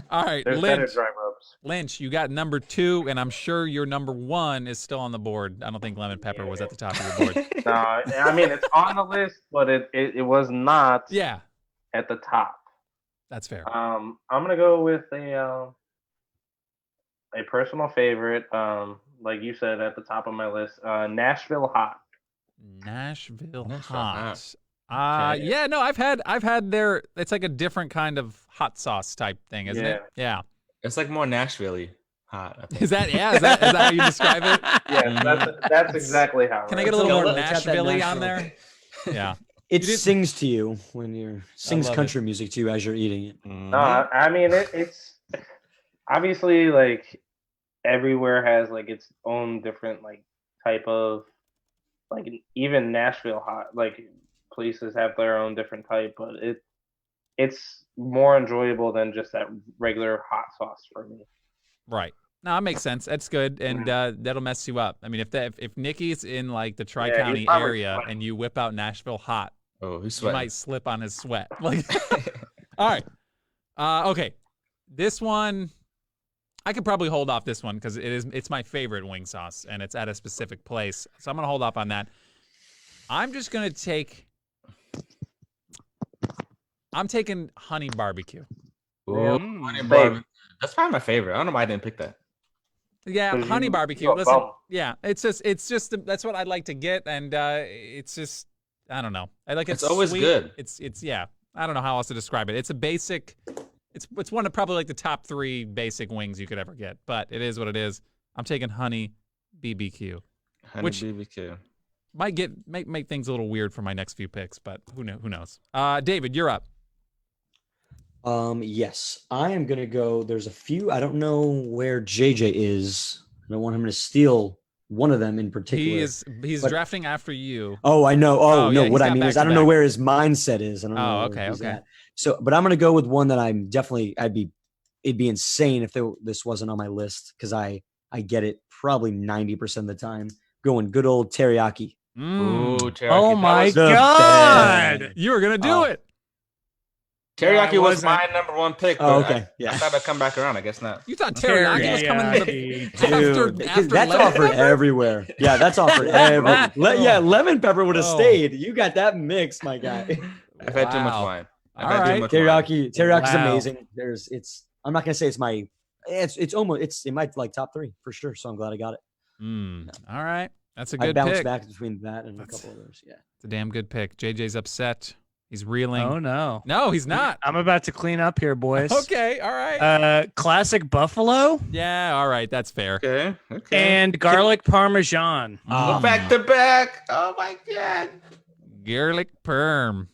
All right, there's better Lynch. dry rubs. Lynch, you got number 2, and I'm sure your number 1 is still on the board. I don't think lemon pepper was at the top of your board. No, I mean it's on the list, but it was not Yeah, at the top. that's fair. I'm gonna go with a personal favorite. Like you said, at the top of my list, Nashville Hot. Nashville Nashville hot. hot. Okay. Yeah, no, I've had their. It's like a different kind of hot sauce type thing, isn't it? Yeah. it's like more Nashville-y hot. I think. Is that how you describe it? Yeah, that's exactly how. Can I it get a is. little more It's got that Nashville on Nashville. there? Yeah. It didn't- sings to you when you're sings love country music to you as you're eating it. No, I mean it's obviously like everywhere has like its own different like type of like even Nashville hot like places have their own different type, but it's more enjoyable than just that regular hot sauce for me. Right. No, that makes sense. That's good, and that'll mess you up. I mean, if Nikki's in like the he's Tri-County probably area sweating. and you whip out Nashville hot, Oh, he's you sweating. might slip on his sweat. Like, all right. Okay. This one, I could probably hold off this one because it's my favorite wing sauce and it's at a specific place. So I'm gonna hold off on that. I'm just gonna take. I'm taking honey barbecue. Ooh, Mm. honey Babe. barbecue. That's probably my favorite. I don't know why I didn't pick that. Yeah, 'Cause honey you- barbecue. you're a Listen, bum. yeah, it's just that's what I'd like to get, and it's just I don't know. I like It's always sweet. good. It's yeah. I don't know how else to describe it. It's a basic. It's one of probably like the top 3 basic wings you could ever get, but it is what it is. I'm taking honey BBQ. Honey Which- BBQ. Might make things a little weird for my next few picks, but who knows? David, you're up. Yes, I am gonna go. There's a few. I don't know where JJ is. I don't want him to steal one of them in particular. He's but- drafting after you. Oh, I know. Oh, Oh, no. yeah, what he's I got mean is, I don't back-to-back. know where his mindset is. I don't know. Oh, where okay, he's okay. at. So, but I'm gonna go with one that I'm definitely. It'd be insane if this wasn't on my list because I get it probably 90% of the time. Going good old teriyaki. Mm. Ooh, teriyaki. Oh That my was- the god! best. You were gonna do Oh. it. Teriyaki I was wasn't. my number 1 pick. Oh, but okay. I Yeah. thought I'd come back around. I guess not. You thought teriyaki was coming in the, Dude, after that's lemon offered pepper? everywhere. Yeah, that's offered everywhere. Yeah, lemon pepper would have Oh. stayed. You got that mix, my guy. I've had too much Wow. wine. I've All had right. too much wine. Teriyaki is Wow. amazing. I'm not gonna say it's almost it's in my like top 3 for sure. So I'm glad I got it. All right. That's a I good bounced pick. back between that and That's- a couple others. Yeah. It's a damn good pick. JJ's upset. He's reeling. Oh no! No, he's not. I'm about to clean up here, boys. Okay, all right. Classic buffalo Yeah, all right. That's fair. Okay. Okay. and garlic parmesan. Go back to back. Oh my god. Garlic perm.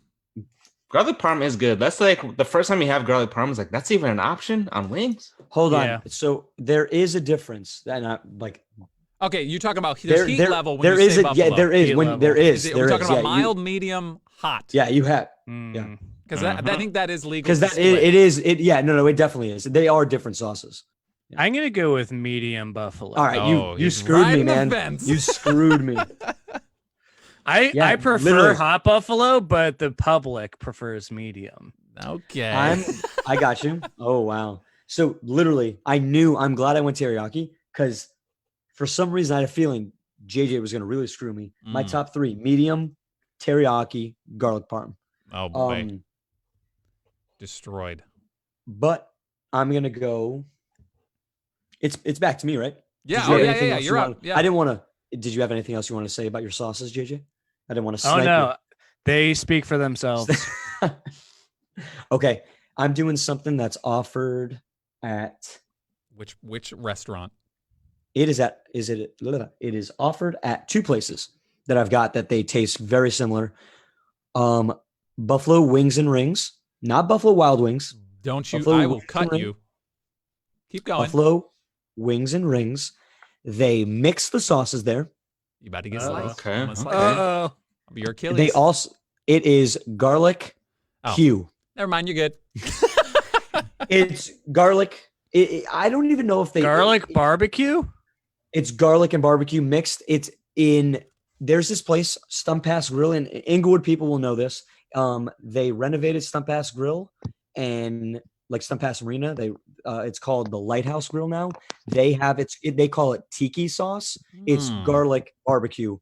Garlic parm is good. That's like the first time you have garlic parm. Is like that's even an option on wings. Hold Yeah. on. So there is a difference. And I like Okay, you talking about there's heat level when there you is say a buffalo. there is Heat when level. there is Is it, there we're is, talking about yeah, mild, medium, hot. yeah, you have Mm. Because I think that is legal. because to that split. it is it yeah no it definitely is. They are different sauces. I'm gonna go with medium buffalo. All right, Oh, you he's screwed me, riding the man. fence. You screwed me. Yeah, I prefer literally. hot buffalo, but the public prefers medium. Okay. I got you. Oh wow. So literally, I'm glad I went teriyaki because for some reason I had a feeling JJ was gonna really screw me. My Mm. top 3: medium, teriyaki, garlic parm. Oh boy, Um, destroyed. but I'm gonna go. It's back to me, right? Yeah. Did you Oh have yeah, anything yeah. else you You're up. wanted- Yeah. I didn't want to. Did you have anything else you want to say about your sauces, JJ? I didn't want to. Oh Snipe no, they speak for you. themselves. Okay, I'm doing something that's offered at. Which restaurant? It is offered at 2 places that I've got that they taste very similar. Buffalo Wings and Rings, not Buffalo Wild Wings. Don't you? Buffalo I will wings cut and you. Keep going. Buffalo Wings and Rings. They mix the sauces there. You about to get Uh-oh. sliced. Okay, Almost okay. like Uh-oh. your Achilles. They also it is garlic Oh. Q. Never mind, you're good. It's garlic. I don't even know if they Garlic barbecue? It's garlic and barbecue mixed. It's in there's this place, Stump Pass Grill in Inglewood. People will know this. They renovated Stump Pass Grill and like Stump Pass Arena. It's called the Lighthouse Grill now. They have they call it tiki sauce. It's Mm. garlic barbecue.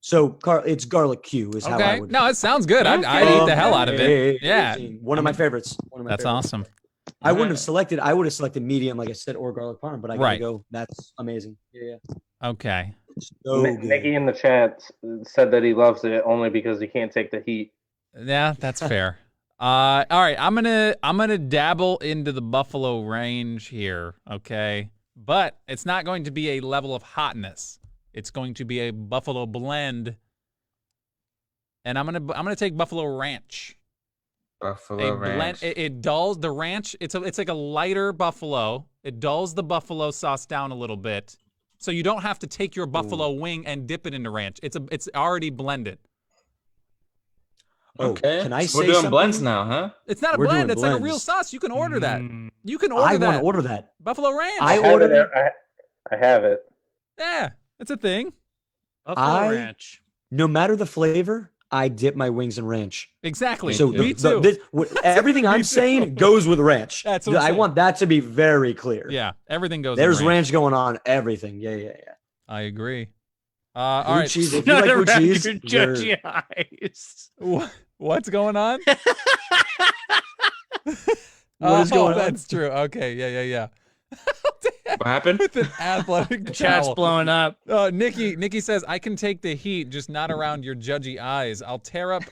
So it's garlic Q is how I Okay. would. No, it sounds good. I'd eat the hell out of it. Yeah. Amazing. One of my favorites. One of my That's favorites. awesome. I wouldn't have selected. I would have selected medium, like I said, or garlic parm. But I gotta Right. go. That's amazing. Yeah. Okay. So good. Nikki in the chat said that he loves it only because he can't take the heat. Yeah, that's fair. All right, I'm gonna dabble into the buffalo range here, okay? But it's not going to be a level of hotness. It's going to be a buffalo blend, and I'm gonna take Buffalo Ranch. Buffalo Ranch. It dulls the ranch. It's like a lighter buffalo. It dulls the buffalo sauce down a little bit, so you don't have to take your buffalo wing and dip it into ranch. It's already blended. Oh, Okay, can I so we're say doing something? blends now, huh? It's not a We're blend. doing It's like a real blends. sauce. You can order that. Mm. You can I order want that. to order that. Buffalo Ranch. I have ordered it. I have it. Yeah, it's a thing. Buffalo I- Ranch. No matter the flavor, I dip my wings in ranch. Exactly. So me too. everything Me I'm too. saying goes with ranch. That's what I'm I saying. want that to be very clear. Yeah, everything goes. There's in ranch going on everything. Yeah. I agree. All Blue right. cheese. If you Not like blue around cheese, your you're- judgy eyes. What's going on? What is going on? That's true. Okay. Yeah. What happened? With an athletic The chat's towel. blowing up. Nikki says I can take the heat, just not around your judgy eyes. I'll tear up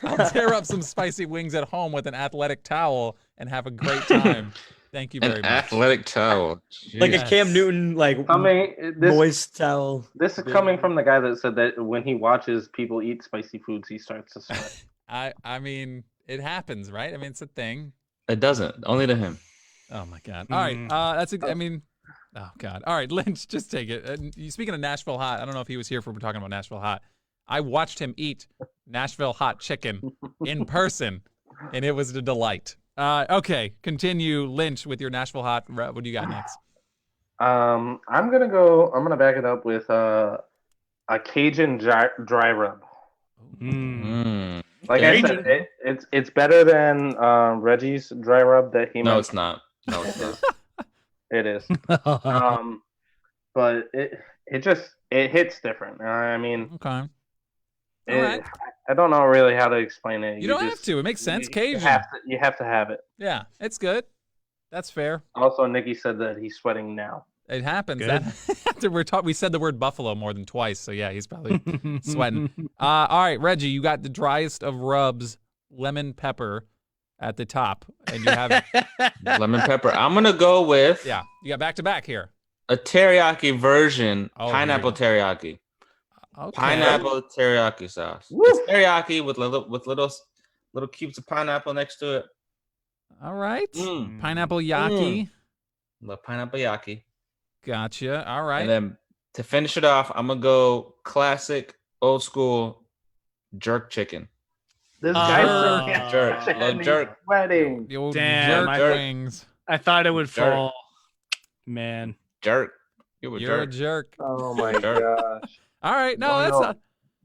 some spicy wings at home with an athletic towel and have a great time. Thank you very An much. athletic towel. like Yes. a Cam Newton, like This moist towel. this is coming from the guy that said that when he watches people eat spicy foods, he starts to sweat. I mean, it happens, right? I mean, it's a thing. It doesn't. Only to him. Oh my god. All right. I mean, oh god. All right, Lynch, just take it. Speaking of Nashville Hot, I don't know if he was here for talking about Nashville Hot. I watched him eat Nashville Hot chicken in person, and it was a delight. Okay, continue, Lynch, with your Nashville Hot. What do you got next? I'm gonna back it up with a Cajun dry rub. Mm. Mm. Like I said, it's better than Reggie's dry rub that he No, mentioned. it's not. No, it's not. It is. But it hits different. I mean, Okay. it, Alright. I don't know really how to explain it. You don't have just- to. It makes sense. You Cajun. you have to have it. Yeah, it's good. That's fair. Also, Nikki said that he's sweating now. It happens. Good. That after we said the word buffalo more than twice, so yeah, he's probably sweating. All right, Reggie, you got the driest of rubs, lemon pepper, at the top, and you have Lemon pepper. I'm gonna go with yeah, you got back to back here. a teriyaki version, Oh, here we pineapple go. teriyaki. Okay. Pineapple teriyaki sauce. Woo! It's teriyaki with little cubes of pineapple next to it. All right. Mm. Pineapple yaki. The pineapple yaki. Gotcha. All right. And then to finish it off, I'm gonna go classic, old school jerk chicken. This Jerk. guy's Jerk. Little jerk. sweating. The old Damn, jerk I- wings. I thought it would Jerk. fall. Man. Jerk. You a You're a jerk. jerk. Oh my Jerk. gosh. All right. No, Doyle. that's not.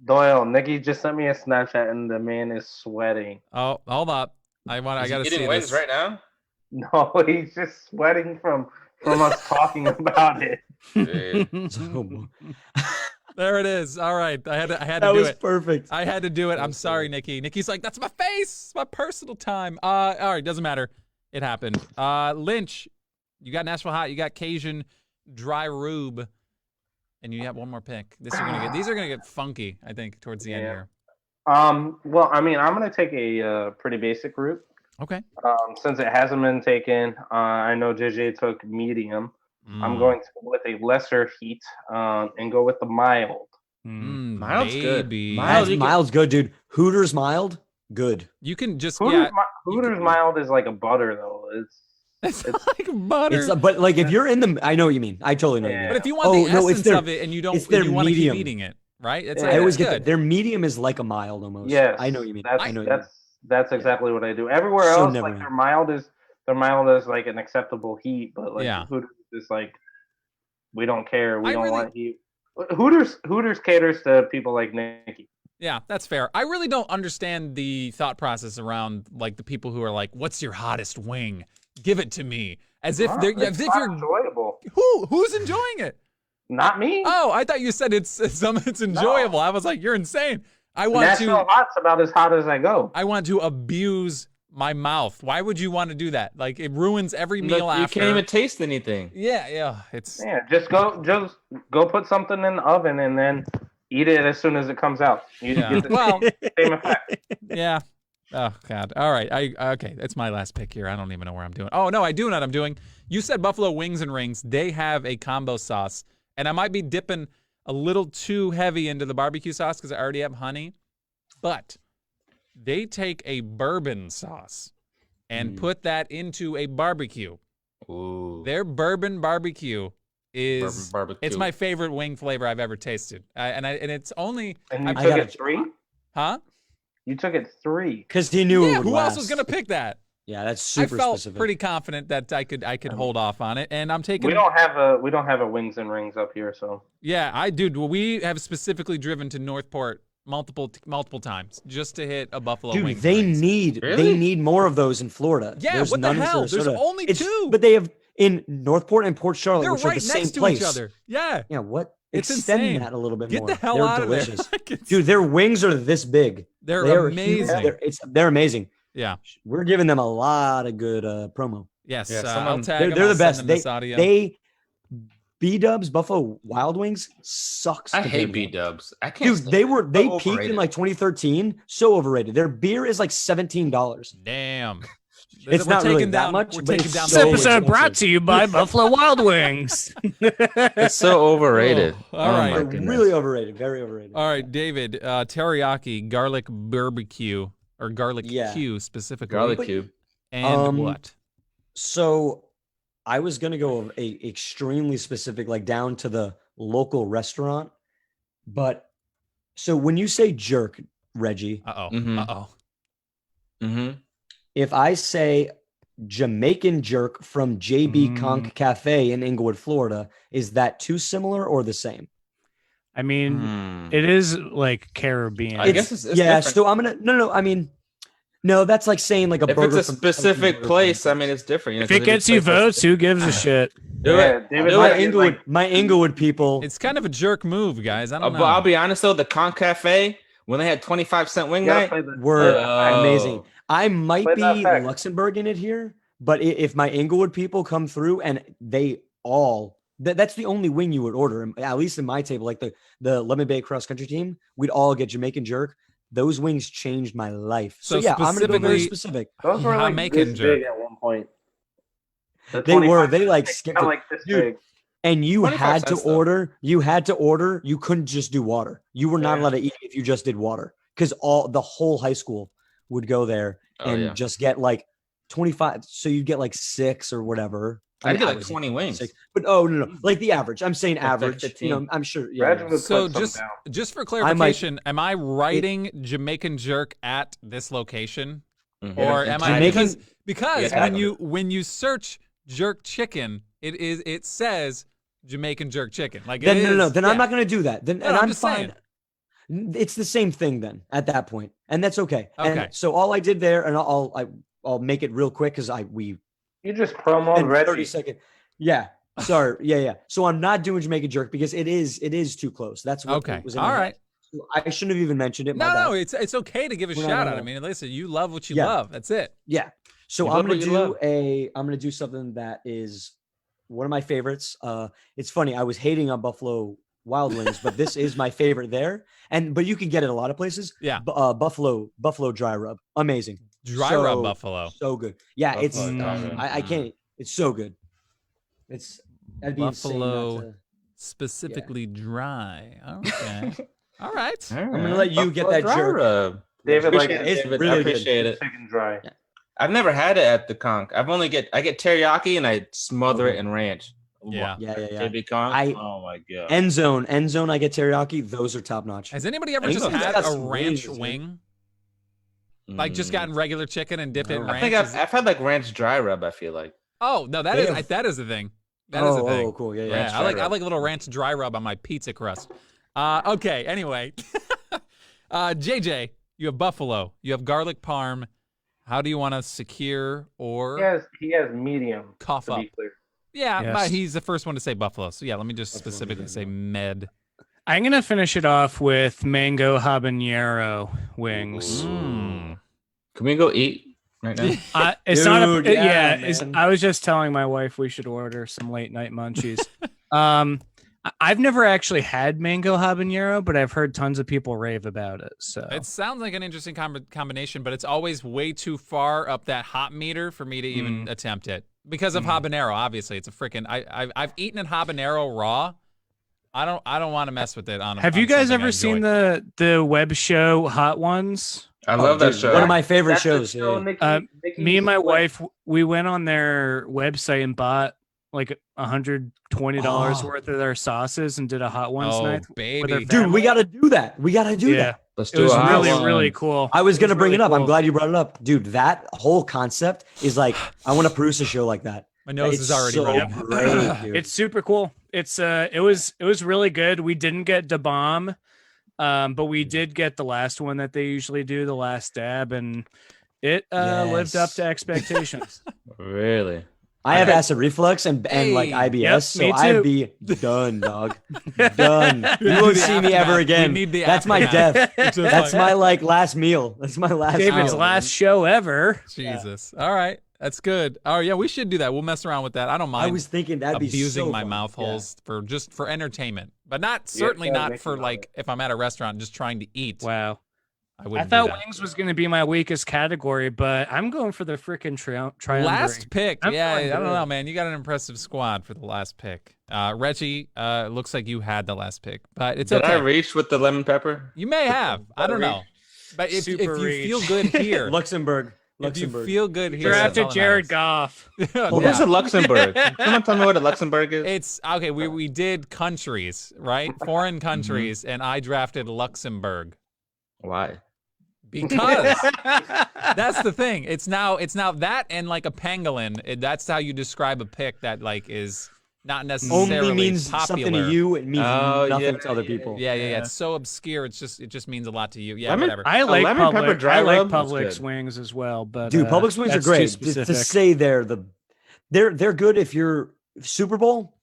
Doyle, Nikki just sent me a Snapchat and the man is sweating. Oh, hold up. I Is he gotta eating see wings this. right now? No, he's just sweating from us talking about it. Dude. There it is. All right. I had to That do was it. perfect. I had to do it. I'm sorry, Nikki. Nikki's like, that's my face. It's my personal time. All right, doesn't matter. It happened. Lynch, you got Nashville Hot, you got Cajun Dry Rube, and you have one more pick. These are gonna get funky, I think, towards the end Yeah. here. Well, I mean, I'm gonna take a pretty basic route. Okay. Since it hasn't been taken, I know JJ took medium. I'm Mm. going to go with a lesser heat and go with the mild. Mm. Mild's good. baby. Mild. you can- Mild's good, dude. Hooters mild, good. You can just Hooters, yeah. Hooters mild is like a butter though. It's It's like butter. It's but like if you're in the, I know what you mean. I totally know what you mean. but if you want Oh, the no, it's essence their- of it and you don't, it's and you their want to keep medium. eating it, right? It's Yeah. like, I always that's get good. that. Their medium is like a mild almost. Yes, I know what you mean. That's I know what you mean. that's exactly what I do. Everywhere So else, never like mind. they're mild as like an acceptable heat, but like Yeah. Hooters is like we don't care. We I don't really- want heat. Hooters caters to people like Nikki. Yeah, that's fair. I really don't understand the thought process around like the people who are like, "What's your hottest wing? Give it to me." As if they're, It's as if not you're enjoyable. who's enjoying it? Not me. Oh, I thought you said it's enjoyable. I was like, you're insane. I want National to Hot's about as hot as I go. abuse my mouth. Why would you want to do that? Like it ruins every meal Look, you after. can't even taste anything. Yeah, it's Yeah, just go put something in the oven and then eat it as soon as it comes out. You yeah. get the Well, same effect. yeah. Oh God. All right. Okay. That's my last pick here. I don't even know where I'm doing. Oh no, I do know what I'm doing. You said Buffalo Wings and Rings. They have a combo sauce, and I might be dipping a little too heavy into the barbecue sauce because I already have honey. But they take a bourbon sauce and put that into a barbecue. Ooh. Their bourbon barbecue is Bourbon barbecue. it's my favorite wing flavor I've ever tasted. And it's only And you I took gotta- it 3? huh? You took it 3. Because he knew it Yeah, would who else last. was gonna pick that? Yeah, that's super I felt specific. pretty confident that I could hold off on it, and I'm taking. We don't have a wings and rings up here, so Yeah, I do. Well, we have specifically driven to Northport multiple times just to hit a Buffalo Dude, Wings. they and Rings. need Really? more of those in Florida. Yeah, There's what the none in hell? There's Sarasota. only It's- 2. But they have in Northport and Port Charlotte, They're which right are the next same to place. each other. Yeah, Yeah, what? It's Extend insane. that a little bit get more. the hell They're out delicious. of there. Like, Dude, their wings are this big. they're They are huge. amazing. They're amazing. Yeah. We're giving them a lot of good promo. Yes, Yeah, I'll someone- tag They're, them. they're I'll the best. send them this audio. They B-Dubs Buffalo Wild Wings sucks. I to hate begin with. B-dubs. I can't. Dude, they so peaked in overrated. like 2013. So overrated. Their beer is like $17. Damn. It's We're not really taking that down, much, We're but taking it's down. This so the- episode brought expensive. to you by Buffalo Wild Wings. It's so overrated. Oh, all right. my They're goodness. really overrated. Very overrated. All right, David. Teriyaki, garlic barbecue, or garlic Yeah. Q specifically. Garlic But- cube. and what? So I was gonna go extremely specific, like down to the local restaurant. But so when you say jerk, Reggie, Uh oh. Mhm. Uh oh. Mm-hmm. if I say Jamaican jerk from JB Conch Cafe in Inglewood, Florida, is that too similar or the same? I mean, Hmm. it is like Caribbean. I guess it's yeah. different. So I'm gonna no. I mean, no. That's like saying like a If burger it's a from specific Burger place, King. I mean, it's different. You know, if it 'cause gets you places- votes, who gives a shit? do Yeah, it. David Do my Letty it. is Inglewood, like- my Inglewood people. It's kind of a jerk move, guys. I don't know. But I'll be honest though, the Con Cafe when they had 25-cent wing You gotta night, play the- were Oh. amazing. I might Play that be back. Luxembourg in it here, but if my Inglewood people come through and they all that's the only wing you would order, at least in my table, like the Lemon Bay cross country team, we'd all get Jamaican jerk. Those wings changed my life. So, So yeah, I'm gonna go very specifically- specific. Those were like Jamaican this jerk. big at one point. The They were. 25 They like cents, skipped kinda it. like this Dude. big. And you 25 had to cents, though. order. You had to order. You couldn't just do water. You were not Yeah. allowed to eat if you just did water, because the whole high school would go there Oh, and yeah. just get like 25. So you'd get like 6 or whatever. I'd mean, get I like was 20 wings. 6, but no, like the average. I'm saying Like average. 15. You know, I'm sure. Yeah, Reg yeah. would So put some just down. just for might- clarification, am I writing Jamaican jerk at this location, Mhm. or Yeah, am I Jamaican- because Yeah. when you search jerk chicken, it says Jamaican jerk chicken. Like Then it no. is- Then yeah. I'm not going to do that. Then No, and I'm I'm just fine. It's the same thing then at that point, and that's okay. Okay. And so all I did there, and I'll make it real quick because we You just promoed and 30 Reggie. second. Yeah. Sorry. Yeah. So I'm not doing Jamaican jerk because it is too close. That's what Okay. was in All my head. right. I shouldn't have even mentioned it. my No, bad. no, it's okay to give a No, no, shout no, out. I no. mean, listen, you love what you Yeah. love. That's it. Yeah. So You I'm love gonna what you love. I'm gonna do something that is one of my favorites. It's funny. I was hating on Buffalo Wild Wings, but this is my favorite there. But you can get it a lot of places. Yeah. Buffalo dry rub, amazing. Dry rub So- buffalo. So good. Yeah, Buffalo it's dry rub. I can't. It's so good. It's that'd be insane not Buffalo to- Specifically dry. Okay. All right. All I'm gonna right. let you get Buffalo that dry jerk. rub. David, like, Appreciate it, it's David. really I good. appreciate it. chicken dry. Yeah. I've never had it at the Conch. I get teriyaki and I smother it in ranch. Yeah. Yeah. JB Conch. I- Oh my god. End zone. I get teriyaki. Those are top notch. Has anybody ever I just think it's had got a some ranch wings, wing? Like just gotten regular chicken and dipped it in No. ranch? I think I've had like ranch dry rub. I feel like. Oh no, They have- that is the thing. That is the thing. Oh, cool. Yeah. Yeah, I like a little ranch dry rub on my pizza crust. Okay, anyway. JJ, you have buffalo. You have garlic parm. How do you want to secure or He has medium. cough To up? be clear. Yeah, Yes. but he's the first one to say buffalo. So yeah, let me just That's what specifically we say did. med. I'm gonna finish it off with mango habanero wings. Mm. Can we go eat right now? It's not a Dude, yeah, it's, man. I was just telling my wife we should order some late night munchies. I've never actually had mango habanero, but I've heard tons of people rave about it. So It sounds like an interesting combination, but it's always way too far up that hot meter for me to even attempt it because of habanero. Obviously, it's a freaking. I've eaten a habanero raw. I don't want to mess with it on. have on you guys something I ever seen enjoy. the web show Hot Ones? I love that dude, show. One of my favorite That's the shows. show Yeah. Nikki Me and my Swift. wife, we went on their website and bought like $120 Oh. worth of their sauces and did a Hot Ones Oh night. baby, Dude, we got to do that. We got to do Yeah, that. Let's it do was a hot really one. really cool. I was going to bring it up. I'm cool. glad you brought it up. Dude, that whole concept is like, I want to produce a show like that. My nose It's is already so running. great, dude. It's super cool. It was really good. We didn't get Da Bomb, but we did get the last one that they usually do, the last dab, and it lived up Yes. to expectations. Really? I have acid reflux and like Hey. IBS, Yep, so me too. I'd be done, dog. Done. You won't The see me ever aftermath. again. We need the That's my aftermath. death. Just That's like- my like last meal. That's my last David's meal. last show ever. Jesus. All right, that's good. Oh yeah, we should do that. We'll mess around with that. I don't I mind was thinking that'd be abusing so my fun. mouth Yeah. holes for entertainment, but not certainly yeah, not make for it like if I'm at a restaurant just trying to eat. Wow. I I wouldn't. thought do that. wings was going to be my weakest category, but I'm going for the freaking triumvirate. Last pick. I'm Yeah, I feeling don't good. know, man. You got an impressive squad for the last pick. Reggie, looks like you had the last pick, but it's Did I okay. reach with the lemon pepper? You may have. I don't know. But if Super you feel reach. good here, Luxembourg. if you Luxembourg. feel good here, that's all Drafted that Jared matters. Goff. Hold Yeah. Where's the Luxembourg? Someone tell me what a Luxembourg is. It's okay. We did countries, right? Foreign countries, and I drafted Luxembourg Why? because that's the thing. It's now that and like a pangolin. That's how you describe a pick that like is not necessarily Only means popular. something to you. It means Oh, nothing yeah, to other yeah, people. Yeah. It's so obscure. It just means a lot to you. Yeah, Lemon- whatever. I like lemon pepper Publix. dry I like rub? That's Publix good. wings as well, but Dude, Publix wings are that's too great. To specific. say they're good if you're Super Bowl.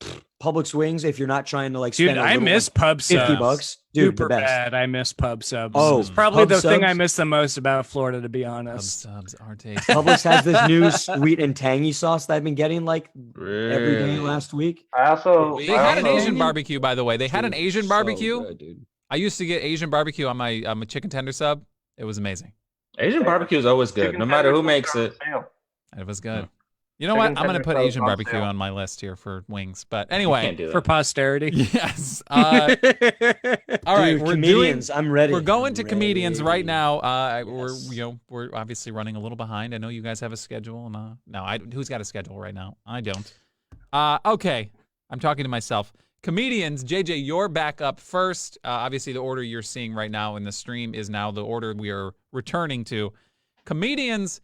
Publix wings if you're not trying to like Dude, spend a I little, miss like, pub subs. $50. Dude, Super the best. bad. I miss pub subs. Oh, It's probably pub the thing I subs? miss the most about Florida, to be Pub honest. subs are tasty. Publix has this new sweet and tangy sauce that I've been getting like Really? every day last week. I also They had an also- Asian barbecue, by the way. They had an Asian So barbecue. good, dude. I used to get Asian barbecue on my chicken tender sub. It was amazing. Asian barbecue is always good, Chicken no matter who tenders makes are on it. sale. It was good. Hmm. You know Chicken what? I'm gonna tender put subs Asian on barbecue sale. on my list here for wings. But You anyway, can't do For that. posterity. yes. All right, Dude, we're comedians, I'm ready. We're going to I'm comedians ready. right now. Yes. We're obviously running a little behind. I know you guys have a schedule. And, who's got a schedule right now? I don't. Okay, I'm talking to myself. Comedians, JJ, you're back up first. Obviously, the order you're seeing right now in the stream is now the order we are returning to. Comedians,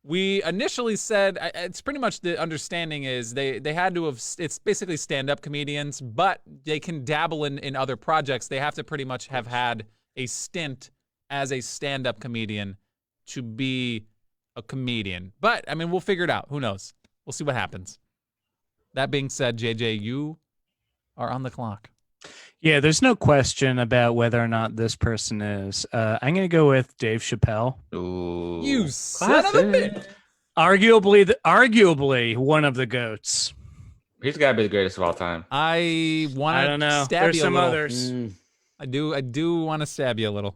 we initially said it's pretty much the understanding is they had to have. It's basically stand-up comedians, but they can dabble in other projects. They have to pretty much have had a stint as a stand-up comedian to be a comedian. But I mean, we'll figure it out. Who knows? We'll see what happens. That being said, JJ, you are on the clock. Yeah, there's no question about whether or not this person is. I'm going to go with Dave Chappelle. Ooh. You son of a bitch. Arguably one of the goats. He's got to be the greatest of all time. I want I don't to know. stab There's you a some little. others. I do want to stab you a little.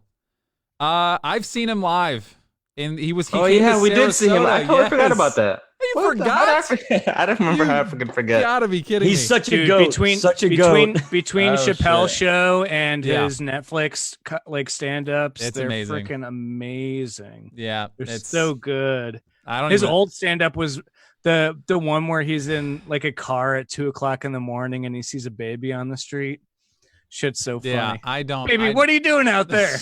I've seen him live. And he came to we did see him. I Sarasota. totally forgot Yes. about that. You What the- forgot? how did I forget? I don't remember how I You freaking You forget. gotta be kidding He's me. such a Dude, goat. between such a goat. between Oh, Chappelle's shit. show and Yeah. his Netflix like stand-ups, It's they're amazing. freaking amazing. Yeah, They're it's so good. I don't His even, old stand up was the one where he's in like a car at 2:00 in the morning and he sees a baby on the street. Shit's so funny. yeah, I don't. Baby, what are you doing out there?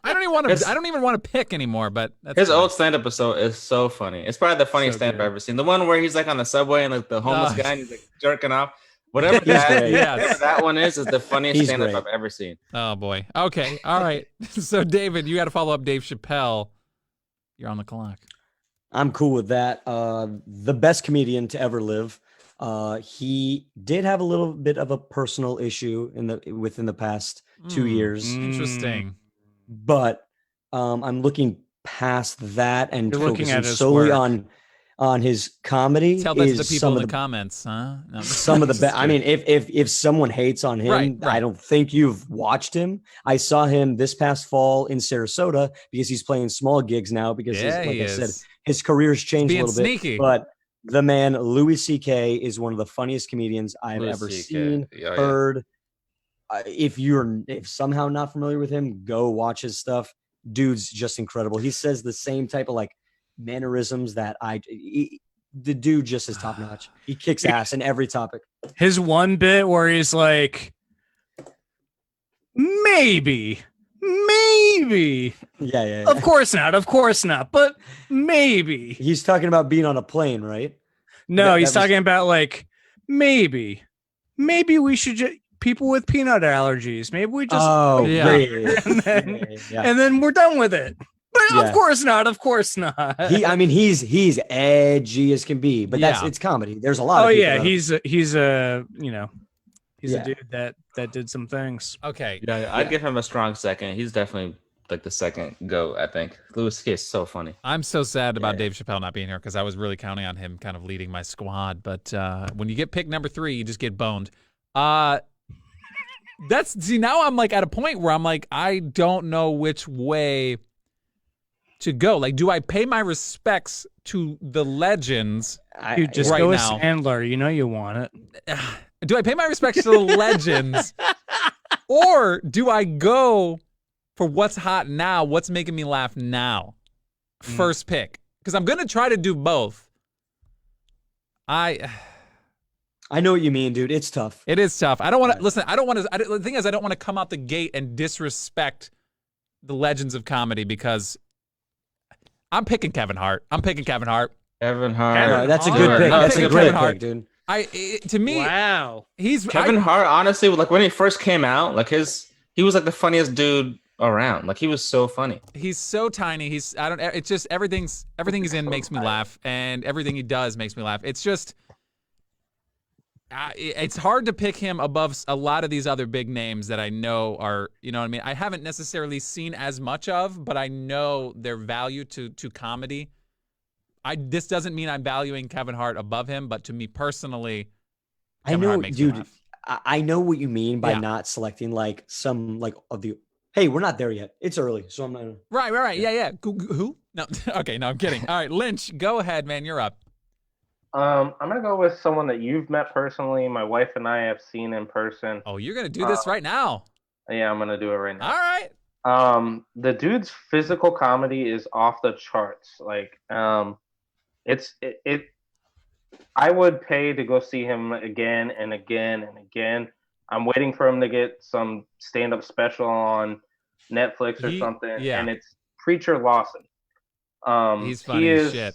I don't even want to. I don't even want to pick anymore. But that's His fine. old stand-up is so funny. It's probably the funniest So stand-up good. I've ever seen. The one where he's like on the subway and like the homeless Oh. guy and he's like jerking off. Whatever He's that, great. Yes. whatever that one is the funniest He's stand-up great. I've ever seen. Oh boy. Okay. All right. So David, you got to follow up Dave Chappelle. You're on the clock. I'm cool with that. The best comedian to ever live. He did have a little bit of a personal issue within the past 2 years, Interesting. but I'm looking past that and You're looking focusing at his solely work. on his comedy. Tell that to is the people some in of the the comments, huh? No, some of the just best. I kidding. mean, if someone hates on him, Right, right. I don't think you've watched him. I saw him this past fall in Sarasota because he's playing small gigs now because, yeah, like he I said, is. his career's changed a being little sneaky. bit. But the man, Louis C.K., is one of the funniest comedians I've Louis ever CK. seen, Yeah, yeah. heard. If somehow not familiar with him, go watch his stuff. Dude's just incredible. He says the same type of like mannerisms that the dude just is top notch. He kicks ass in every topic. His one bit where he's like, maybe. Yeah. Of course not, but maybe. He's talking about being on a plane, right? No, That he's was- talking about like, maybe we should people with peanut allergies. Maybe we just, Oh, Yeah. yeah. And then- Yeah. and then we're done with it. But Yeah. of course not. He's edgy as can be, but Yeah. it's comedy. There's a lot Oh of people yeah, that- he's a Yeah. dude that did some things. Okay. Yeah, I'd give him a strong second. He's definitely like the second go, I think. Louis C.K. is so funny. I'm so sad about Yeah. Dave Chappelle not being here because I was really counting on him kind of leading my squad. But when you get pick number 3, you just get boned. Now I'm like at a point where I'm like, I don't know which way to go. Like, do I pay my respects to the legends? Dude, just right go with now. Sandler. You know you want it. Do I pay my respects to the legends? Or do I go for what's hot now? What's making me laugh now? First pick. Because I'm going to try to do both. I know what you mean, dude. It's tough. It is tough. I don't want to listen. I don't want to. The thing is, I don't want to come out the gate and disrespect the legends of comedy because I'm picking Kevin Hart. Kevin Hart. That's a Hart. good pick. I'm That's a picking great Kevin Hart. pick, dude. To me, Wow. he's Kevin Hart, honestly, like when he first came out, like he was like the funniest dude around. Like he was so funny. He's so tiny. It's just everything he's in makes me laugh, and everything he does makes me laugh. It's just. It's hard to pick him above a lot of these other big names that I know are, you know what I mean? I haven't necessarily seen as much of, but I know their value to comedy. This doesn't mean I'm valuing Kevin Hart above him, but to me personally, Kevin Hart makes me dude. laugh. I know what you mean by Yeah. not selecting like some like of the. Hey, we're not there yet. It's early, so I'm not. Right. Yeah. Who? No. Okay, no, I'm kidding. All right, Lynch, go ahead, man. You're up. I'm gonna go with someone that you've met personally. My wife and I have seen in person. Oh, you're going to do this right now. Yeah, I'm gonna do it right now. All right. The dude's physical comedy is off the charts. Like, I would pay to go see him again and again and again. I'm waiting for him to get some stand-up special on Netflix or something. yeah. And it's Preacher Lawson. He's funny as shit.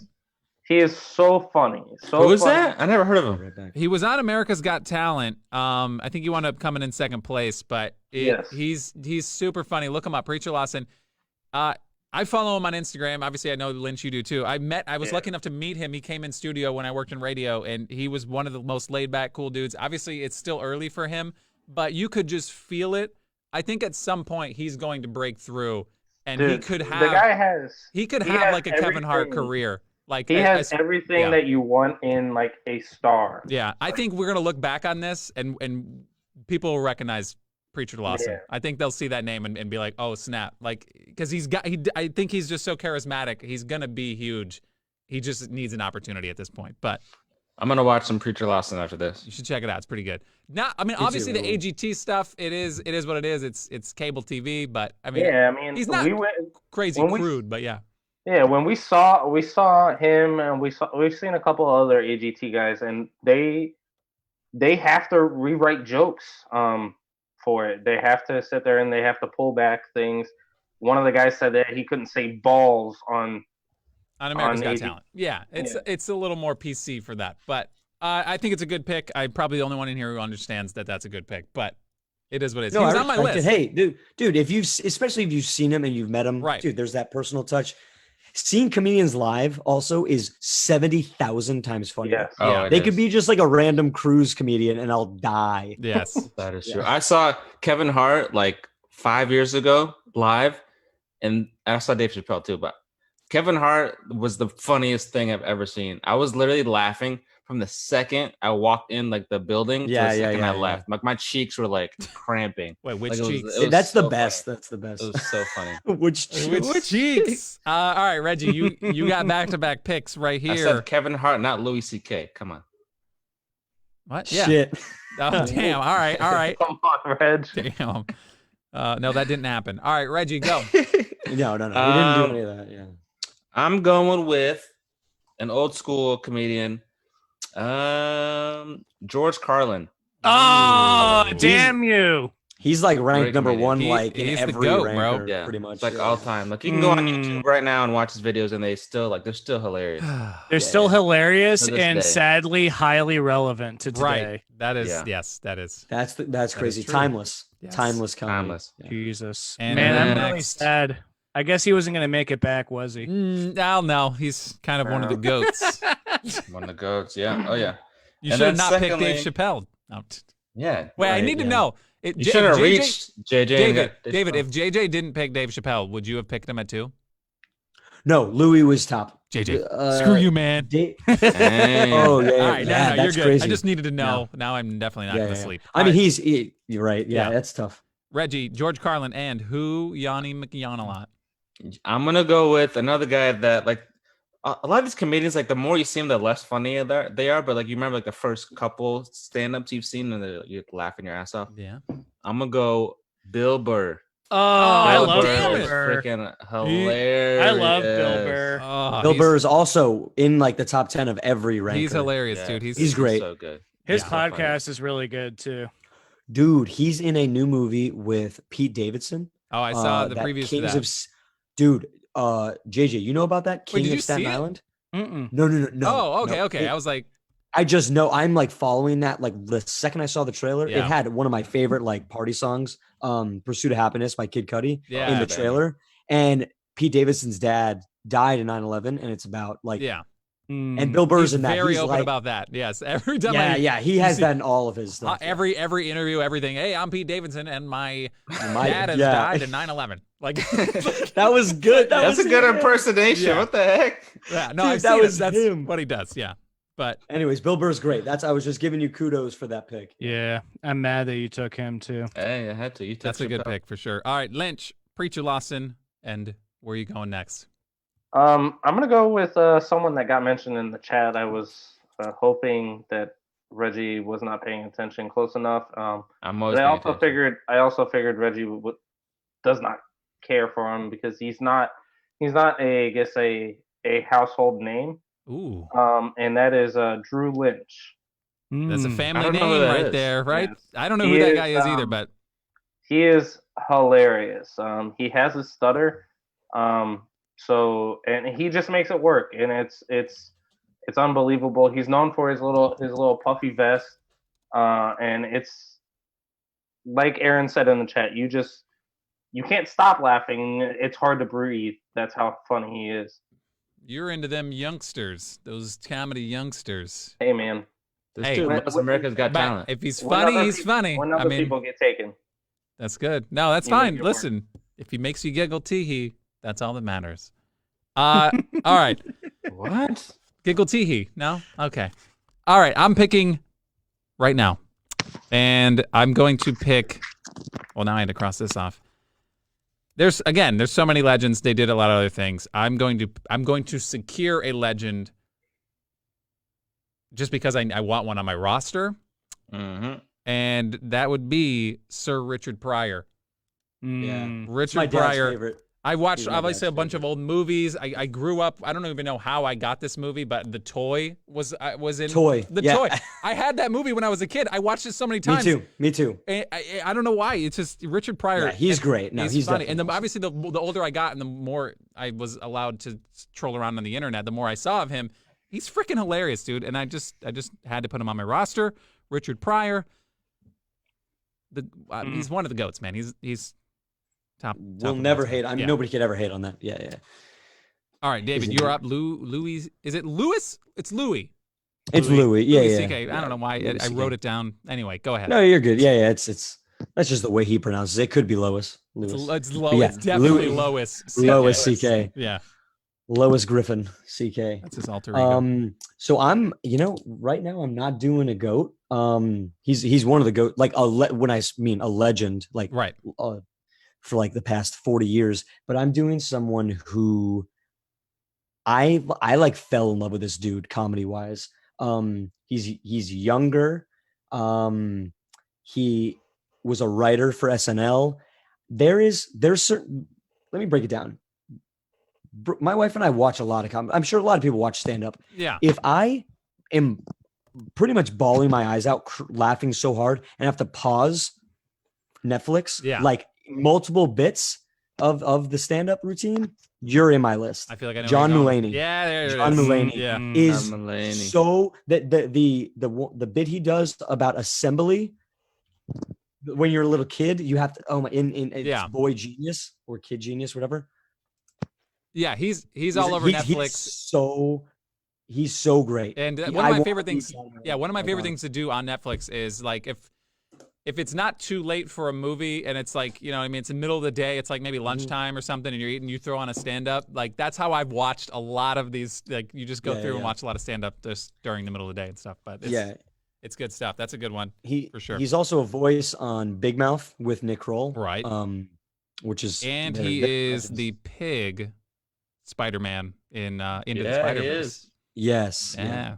He is so funny. So Who is funny. that? I never heard of him. Right back. He was on America's Got Talent. I think he wound up coming in second place, but Yes. he's super funny. Look him up, Preacher Lawson. I follow him on Instagram. Obviously, I know Lynch, you do too. I was lucky enough to meet him. He came in studio when I worked in radio, and he was one of the most laid back, cool dudes. Obviously, it's still early for him, but you could just feel it. I think at some point he's going to break through, and Dude, he could have the guy has he could he have has like a Kevin Hart everything. career. Like he has everything yeah. that you want in like a star. Yeah, I think we're gonna look back on this and people will recognize Preacher Lawson. Yeah. I think they'll see that name and be like, oh snap, like because I think he's just so charismatic. He's gonna be huge. He just needs an opportunity at this point. But I'm gonna watch some Preacher Lawson after this. you should check it out. It's pretty good. Now, I mean, too, obviously the man. AGT stuff, it is what it is. It's cable TV, but I mean, Yeah, I mean, he's not we went crazy when we- crude, but yeah. Yeah, when we saw him, and we've seen a couple other AGT guys, and they have to rewrite jokes for it. They have to sit there and they have to pull back things. One of the guys said that he couldn't say balls on America's Got AG. Talent. Yeah, Yeah. it's a little more PC for that, but I think it's a good pick. I'm probably the only one in here who understands that that's a good pick, but it is what it is. No, He was I on my respect list. it. Hey, dude, especially if you've seen him and you've met him, Right. dude, there's that personal touch. Seeing comedians live also is 70,000 times funnier. Yes. Oh, Yeah. it They is. could be just like a random cruise comedian and I'll die. Yes. That is Yeah. true. I saw Kevin Hart like 5 years ago live, and I saw Dave Chappelle too. But Kevin Hart was the funniest thing I've ever seen. I was literally laughing from the second I walked in like the building to Yeah, the yeah, second yeah, I left. Like my cheeks were like cramping. Wait, which Like, it was- cheeks? it was That's the so best. funny. That's the best. It was so funny. Which Which cheeks? All right, Reggie, you got back-to-back picks right I here. said Kevin Hart, not Louis C.K. Come on. What? Yeah. Shit. Oh, damn. All right. Come on, Reg. Damn. No, that didn't happen. All right, Reggie, go. No. We didn't do any of that. Yeah. I'm going with an old school comedian, George Carlin. Oh, Ooh. damn you! He's like ranked Great number comedian. one, He- like in he's the every GOAT, bro. ranker, Yeah, pretty much. It's like yeah. all time. Like you can go on Mm. YouTube right now and watch his videos, and they're still hilarious. They're Yeah, still yeah. hilarious To this and day. sadly highly relevant to today. Right. That is, Yeah. yes, that is. That's is crazy. true. Timeless. Yes. Timeless comedy. Timeless. Yeah. Jesus. And Man, then I'm really next- sad. I guess he wasn't going to make it back, was he? I'll know. He's kind of one of the goats. One of the goats. Yeah. Oh yeah. You And should have then not picked Dave secondly- Chappelle. No. Yeah. Wait, I Right, need to yeah. know. You should have reached JJ. and got this David, one. if JJ didn't pick Dave Chappelle, would you have picked him at 2? No, Louis was top. JJ, Uh, screw you, man. Da- Dang. oh yeah, All right, yeah, no, you're that's good. crazy. I just needed to know. Now I'm definitely not Yeah, going to yeah. sleep. I All mean, right, you're right. Yeah, Yeah. that's tough. Reggie, George Carlin, and who? Yanni McYonalot. I'm gonna go with another guy that like a lot of these comedians. Like the more you see them, the less funny they are. But like you remember like the first couple stand-ups you've seen, and you're laughing your ass off. Yeah. I'm gonna go Bill Burr. Oh, I Bill love Burr Bill is Burr. Freaking hilarious. I love Bill Burr. Oh, Bill he's- Burr is also in like the top 10 of every ranker. He's hilarious, Yeah. dude. He's great. So good. His Yeah. podcast is really good too. Dude, he's in a new movie with Pete Davidson. Oh, I saw the that previews to Kings that. of Dude, JJ, you know about that? Wait, King did of you Staten see it? Island? Mm-mm. No. Oh, okay, no. okay. I was like, I just know I'm like following that. Like the second I saw the trailer, Yeah. it had one of my favorite like party songs, "Pursuit of Happiness" by Kid Cudi, Yeah, in the man. trailer. And Pete Davidson's dad died in 9/11, and it's about like yeah. And Bill Burr's He's in that. very He's open like, about that. Yes. Every time yeah, he has see- that in all of his stuff. yeah. every interview, everything. Hey, I'm Pete Davidson, and my dad has yeah. died in 9/11. Like, That was good. That's a good impersonation. Yeah. What the heck? yeah, no, Dude, I've that seen it. was That's him. what he does. Yeah, but Anyways, Bill Burr's great. I was just giving you kudos for that pick. Yeah, I'm mad that you took him too. Hey, I had to. You took that's a good Chappelle. pick for sure. All right, Lynch, Preacher Lawson, and where are you going next? I'm gonna go with someone that got mentioned in the chat. I was hoping that Reggie was not paying attention close enough. I'm always. But paying I also figured Reggie does not care for him because he's not a household name. Ooh, And that is Drew Lynch. that's a Mm. family don't know who name that right is. there, right? Yes. I don't know He who that is, guy is either, but He is hilarious. He has a stutter. And he just makes it work, and it's unbelievable. He's known for his little puffy vest, and it's like Aaron said in the chat. You can't stop laughing. It's hard to breathe. That's how funny he is. you're into them youngsters, those comedy youngsters. Hey man, This Hey, dude when- loves America's Got But Talent. if he's When funny, other he's people- funny. when I other mean, people get taken, that's good. No, that's You make fine. it work. Listen, if he makes you giggle, teehee, that's all that matters. All right. What? Giggle teehee. No? Okay. All right. I'm picking right now. And I'm going to pick. Well, now I had to cross this off. There's so many legends. They did a lot of other things. I'm going to secure a legend just because I want one on my roster. Mm-hmm. And that would be Sir Richard Pryor. Mm. My Richard dad's Pryor. favorite. I watched He's my obviously a dad's bunch of favorite. old movies. I grew up. I don't even know how I got this movie, but The Toy was in Toy. The Yeah. Toy. I had that movie when I was a kid. I watched it so many Me times. too. Me too. I don't know why. It's just Richard Pryor. Yeah, he's and great. No, he's funny. definitely And awesome. obviously, the older I got and the more I was allowed to troll around on the internet, the more I saw of him. He's freaking hilarious, dude. And I just had to put him on my roster. Richard Pryor. He's one of the goats, man. He's top. We'll of never my list. hate. Yeah. Nobody could ever hate on that. Yeah, yeah. All right, David, Is it you're Louis? up. Louis, is it Louis? It's Louis. It's Louis. Yeah, Louis yeah. C.K. I don't know why Louis I CK. wrote it down. Anyway, go ahead. No, you're good. Yeah, yeah. It's that's just the way he pronounces it. It could be Lois. It's Lewis. it's low. Yeah, It's definitely Louis- Lois. Lois CK. Yeah, Lois Griffin CK. that's his alter ego. So I'm, right now I'm not doing a goat. He's one of the goat, like when I mean a legend, like Right. For like the past 40 years. But I'm doing someone who I like fell in love with this dude comedy wise. He's younger. He was a writer for SNL. There's certain. Let me break it down. My wife and I watch a lot of comedy. I'm sure a lot of people watch stand up. Yeah. If I am pretty much bawling my eyes out, laughing so hard, and have to pause Netflix, Yeah. like multiple bits of the stand up routine, you're in my list. I feel like I know John where you're going. Mulaney. Yeah, there it John is. Mulaney Yeah. is Mulaney. so that the bit he does about assembly. When you're a little kid, you have to it's Yeah. Boy Genius or Kid Genius, whatever. Yeah, he's all over Netflix. He's so great. And He- one I of my want favorite to things, be John Mulaney. yeah, one of my I favorite want things to do on Netflix is like if it's not too late for a movie and it's like, I mean, it's the middle of the day, it's like maybe lunchtime or something, and you're eating, you throw on a stand up. Like that's how I've watched a lot of these. Like you just go Yeah, through and yeah. watch a lot of stand up just during the middle of the day and stuff. But it's, Yeah, it's good stuff. That's a good one. he for sure. He's also a voice on Big Mouth with Nick Kroll, Right. Which is And they're- he they're is legends. the pig Spider-Man in Into the Yeah, he Spider-Verse. is. Yes. Yeah.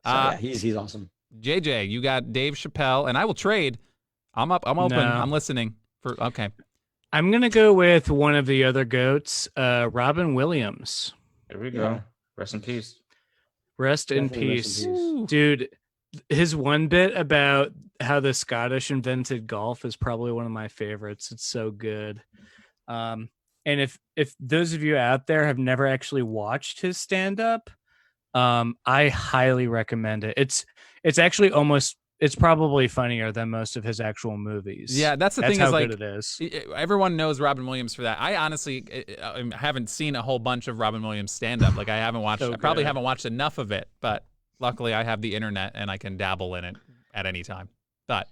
So, yeah, he's awesome. JJ, you got Dave Chappelle, and I will trade. I'm up. I'm open. No. I'm listening. Okay. I'm gonna go with one of the other goats, Robin Williams. Here we go. Yeah. Rest in peace. Rest in Definitely rest in peace, Ooh. dude. His one bit about how the Scottish invented golf is probably one of my favorites. It's so good. And if those of you out there have never actually watched his stand up, I highly recommend it. It's actually it's probably funnier than most of his actual movies. Yeah, that's the That's thing how is like good it is. everyone knows Robin Williams for that. I honestly haven't seen a whole bunch of Robin Williams stand up. Like I haven't watched. So I probably good. haven't watched enough of it, but luckily I have the internet and I can dabble in it at any time. But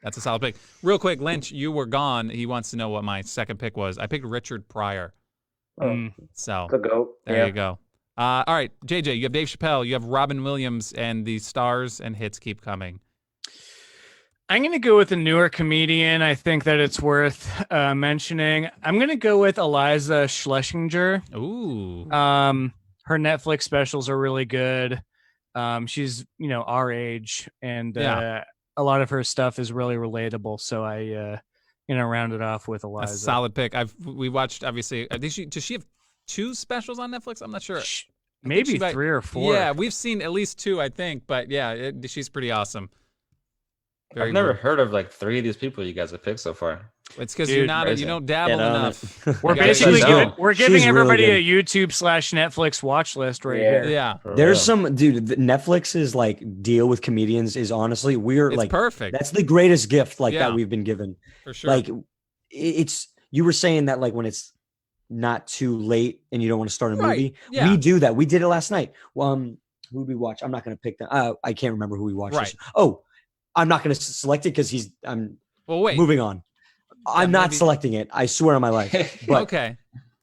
that's a solid pick. Real quick, Lynch, you were gone. He wants to know what my second pick was. I picked Richard Pryor. Mm. So The goat. there you go. All right, JJ, you have Dave Chappelle, you have Robin Williams, and the stars and hits keep coming. I'm going to go with a newer comedian. I think that it's worth mentioning. I'm going to go with Eliza Schlesinger. Ooh. Her Netflix specials are really good. She's, our age, and Yeah. a lot of her stuff is really relatable. So I, rounded off with A Eliza. solid pick. We watched, obviously. I think does she have 2 specials on Netflix? I'm not sure. Maybe she might- 3 or 4. Yeah, we've seen at least 2, I think. But yeah, she's pretty awesome. Very I've never good. heard of like 3 of these people you guys have picked so far. It's because Dude, you're not. crazy. You don't dabble Get on enough. it. We're Yeah, basically she's giving, good. we're giving She's really everybody a good. YouTube / Netflix watch list right Yeah. here. Yeah, For There's real. some dude. Netflix's like deal with comedians is honestly we're it's like perfect. that's the greatest gift like Yeah. that we've been given. For sure. Like it's you were saying that like when it's not too late and you don't want to start a Right, movie. yeah. We do that. We did it last night. Who did we watch? I'm not going to pick them. I can't remember who we watched. Right. Oh, I'm not going to select it because I'm well, wait. moving on. I'm not maybe- selecting it. I swear on my life. But Okay.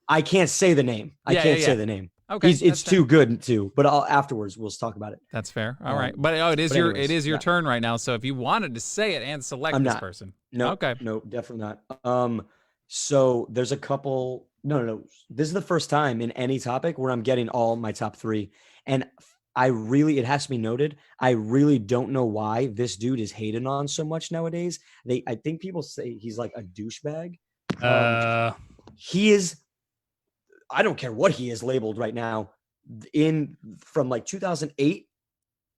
I can't say the name. I Yeah, can't yeah, say yeah. the name. Okay. It's that's fair. too good too. But afterwards we'll talk about it. That's fair. All Um, right. But it is but your anyways, your yeah. turn right now. So if you wanted to say it and select I'm this not. person. No. Okay. No, definitely not. So there's a couple. No. This is the first time in any topic where I'm getting all my top 3, and it has to be noted. I really don't know why this dude is hated on so much nowadays. I think people say he's like a douchebag. Uh, He is I don't care what he is labeled right now. From like 2008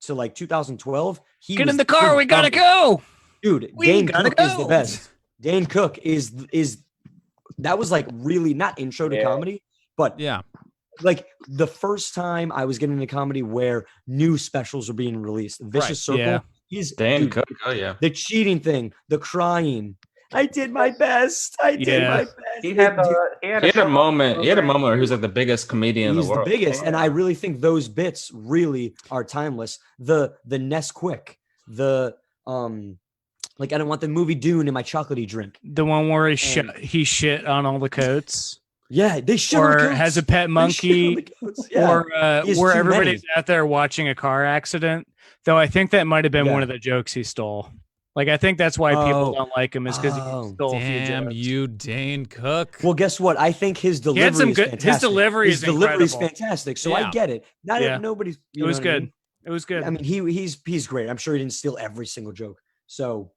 to like 2012, he Get was in the car. king We of gotta comedy. go. Dude. We Dane gotta Cook is the go. best. Dane Cook is that was like really not intro to Yeah. comedy, but Yeah. like the first time I was getting into comedy where new specials were being released. Vicious Right, Circle. yeah. He's Dan dude, Cook. Oh yeah. the cheating thing, the crying. I did my best. I did Yeah. my best. He had Dude, he had He had a show moment. He had a on moment where he was like the biggest comedian in he's the the world. biggest, and I Yeah. really think those bits really are timeless. The Nesquik, the like I don't want the movie Dune in my chocolatey drink. The one where And- he shit on all the coats, Yeah, they shit on the or coats. has a pet They shit on monkey, the coats. Yeah. or He has where too everybody's many. out there watching a car accident. Though I think that might have been Yeah. one of the jokes he stole. Like I think that's why people Oh. don't like him is because he Oh. stole a few Damn jokes. you, Dane Cook. Well, guess what? I think his He delivery had some is good. fantastic. His delivery His is delivery is incredible. fantastic. So Yeah. I get it. Not Yeah. nobody's. It was good. It was good. I mean, he's great. I'm sure he didn't steal every single joke. So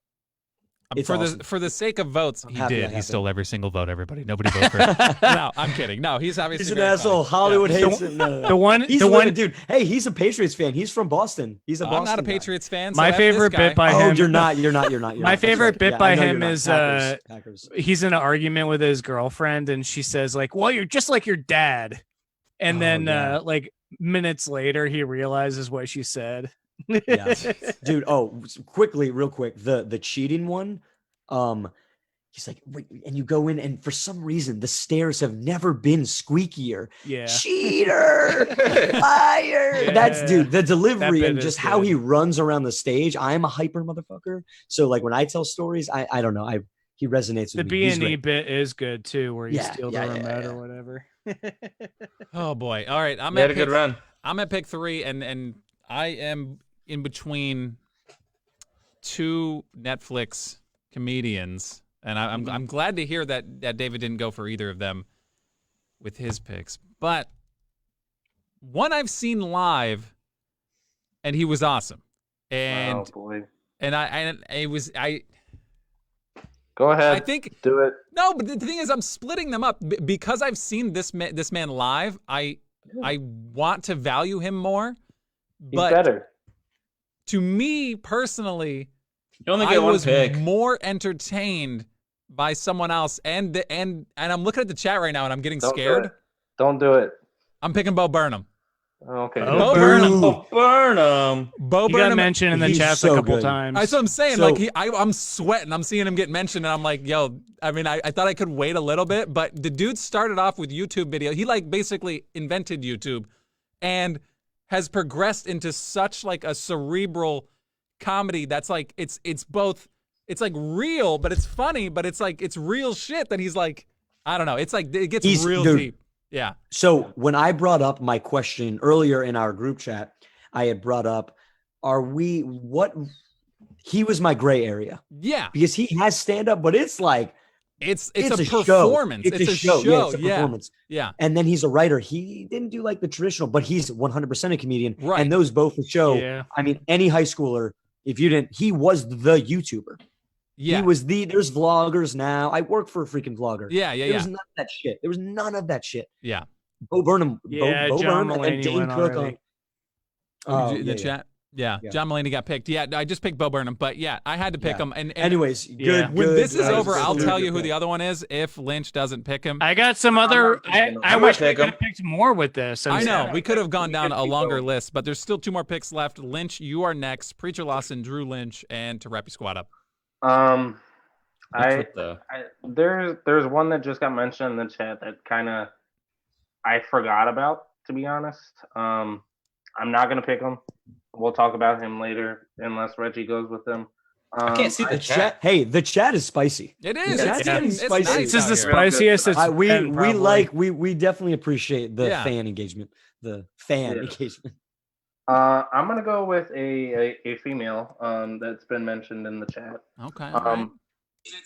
it's for awesome. the for the sake of votes, I'm he happy that did. He happened. stole every single vote. Everybody, nobody vote for him. No, I'm kidding. No, he's obviously He's an very asshole. funny. Hollywood Yeah. hates him. No, no, no. the one. He's the a one. dude. Hey, he's a Patriots fan. He's from Boston. He's a Boston. I'm not a guy. Patriots fan. So My F this favorite guy. bit by Oh, him. you're not. You're not. You're not. You're My not. That's favorite right. bit Yeah, by I know him you're not. is, Packers. He's in an argument with his girlfriend, and she says like, "Well, you're just like your dad." And Oh, then yeah. like minutes later, he realizes what she said. Yeah. Dude. Oh, quickly, real quick. The cheating one. He's like, wait, and you go in, and for some reason, the stairs have never been squeakier. Yeah. Cheater, liar. That's dude. The delivery bit and is just how good. he runs around the stage. I'm a hyper motherfucker. So like when I tell stories, I don't know. He resonates The with me. He's B&E great. bit is good too, where you Yeah, steal yeah, the yeah, remote yeah. or whatever. Oh boy. All right. He had a good run. I'm at pick 3, and I am in between two Netflix comedians, and I'm glad to hear that David didn't go for either of them with his picks. But one I've seen live, and he was awesome, and Oh boy. I Go ahead. I think do it. no, but the thing is, I'm splitting them up because I've seen this man live. I want to value him more, He's but better. to me personally, You only I get one was pick. more entertained by someone else, and I'm looking at the chat right now, and I'm getting Don't do scared. it. Don't do it. I'm picking Bo Burnham. Okay. Oh, Bo Burnham. Oh, Burnham. Bo He got Burnham. mentioned in the He's chats so a couple good. times. That's what I'm saying. So- Like I'm sweating. I'm seeing him get mentioned, and I'm like, yo. I mean, I thought I could wait a little bit, but the dude started off with YouTube video. He like basically invented YouTube, and has progressed into such like a cerebral comedy that's like it's both. It's like real, but it's funny, but it's like it's real shit that he's like. I don't know. It's like it gets He's- real dude. deep. Yeah. So when I brought up my question earlier in our group chat, I had brought up, he was my gray area Yeah. because he has stand up, but it's like, It's it's a show. performance. It's a show. Yeah, it's a Yeah. performance. Yeah. And then he's a writer. He didn't do like the traditional, but he's 100% a comedian. Right. And those both show. Yeah. I mean, any high schooler, if you didn't, he was the YouTuber. Yeah. He was there's vloggers now. I work for a freaking vlogger. Yeah. Yeah. There Yeah. was none of that shit. There was none of that shit. Yeah. Bo Burnham. Yeah, Bo John Burnham Mulaney and Dane went Cook already. on. The yeah, yeah. chat. Yeah. Yeah. John Mulaney got picked. Yeah, I just picked Bo Burnham, but yeah, I had to pick Yeah. him. And Anyways, good. Yeah. when good. this is That was over, a I'll really tell good you who pick. the other one is if Lynch doesn't pick him. I got some other. I I might wish we pick could him. have picked more with this. I'm I know sad. we could have gone down a keep longer going. list, but there's still 2 more picks left. Lynch, you are next. Preacher Lawson, Drew Lynch, and to wrap your squad up. I With the- there's one that just got mentioned in the chat that kind of I forgot about, to be honest. I'm not gonna pick him. We'll talk about him later, unless Reggie goes with him. I can't see the The chat. chat. Hey, the chat is spicy. It is. Yeah, It's, that's it's spicy. nice This is out the here. Real good. spiciest. It's we been probably. we definitely appreciate the Yeah. fan engagement. The fan Yeah. engagement. I'm gonna go with a female that's been mentioned in the chat. Okay. all right.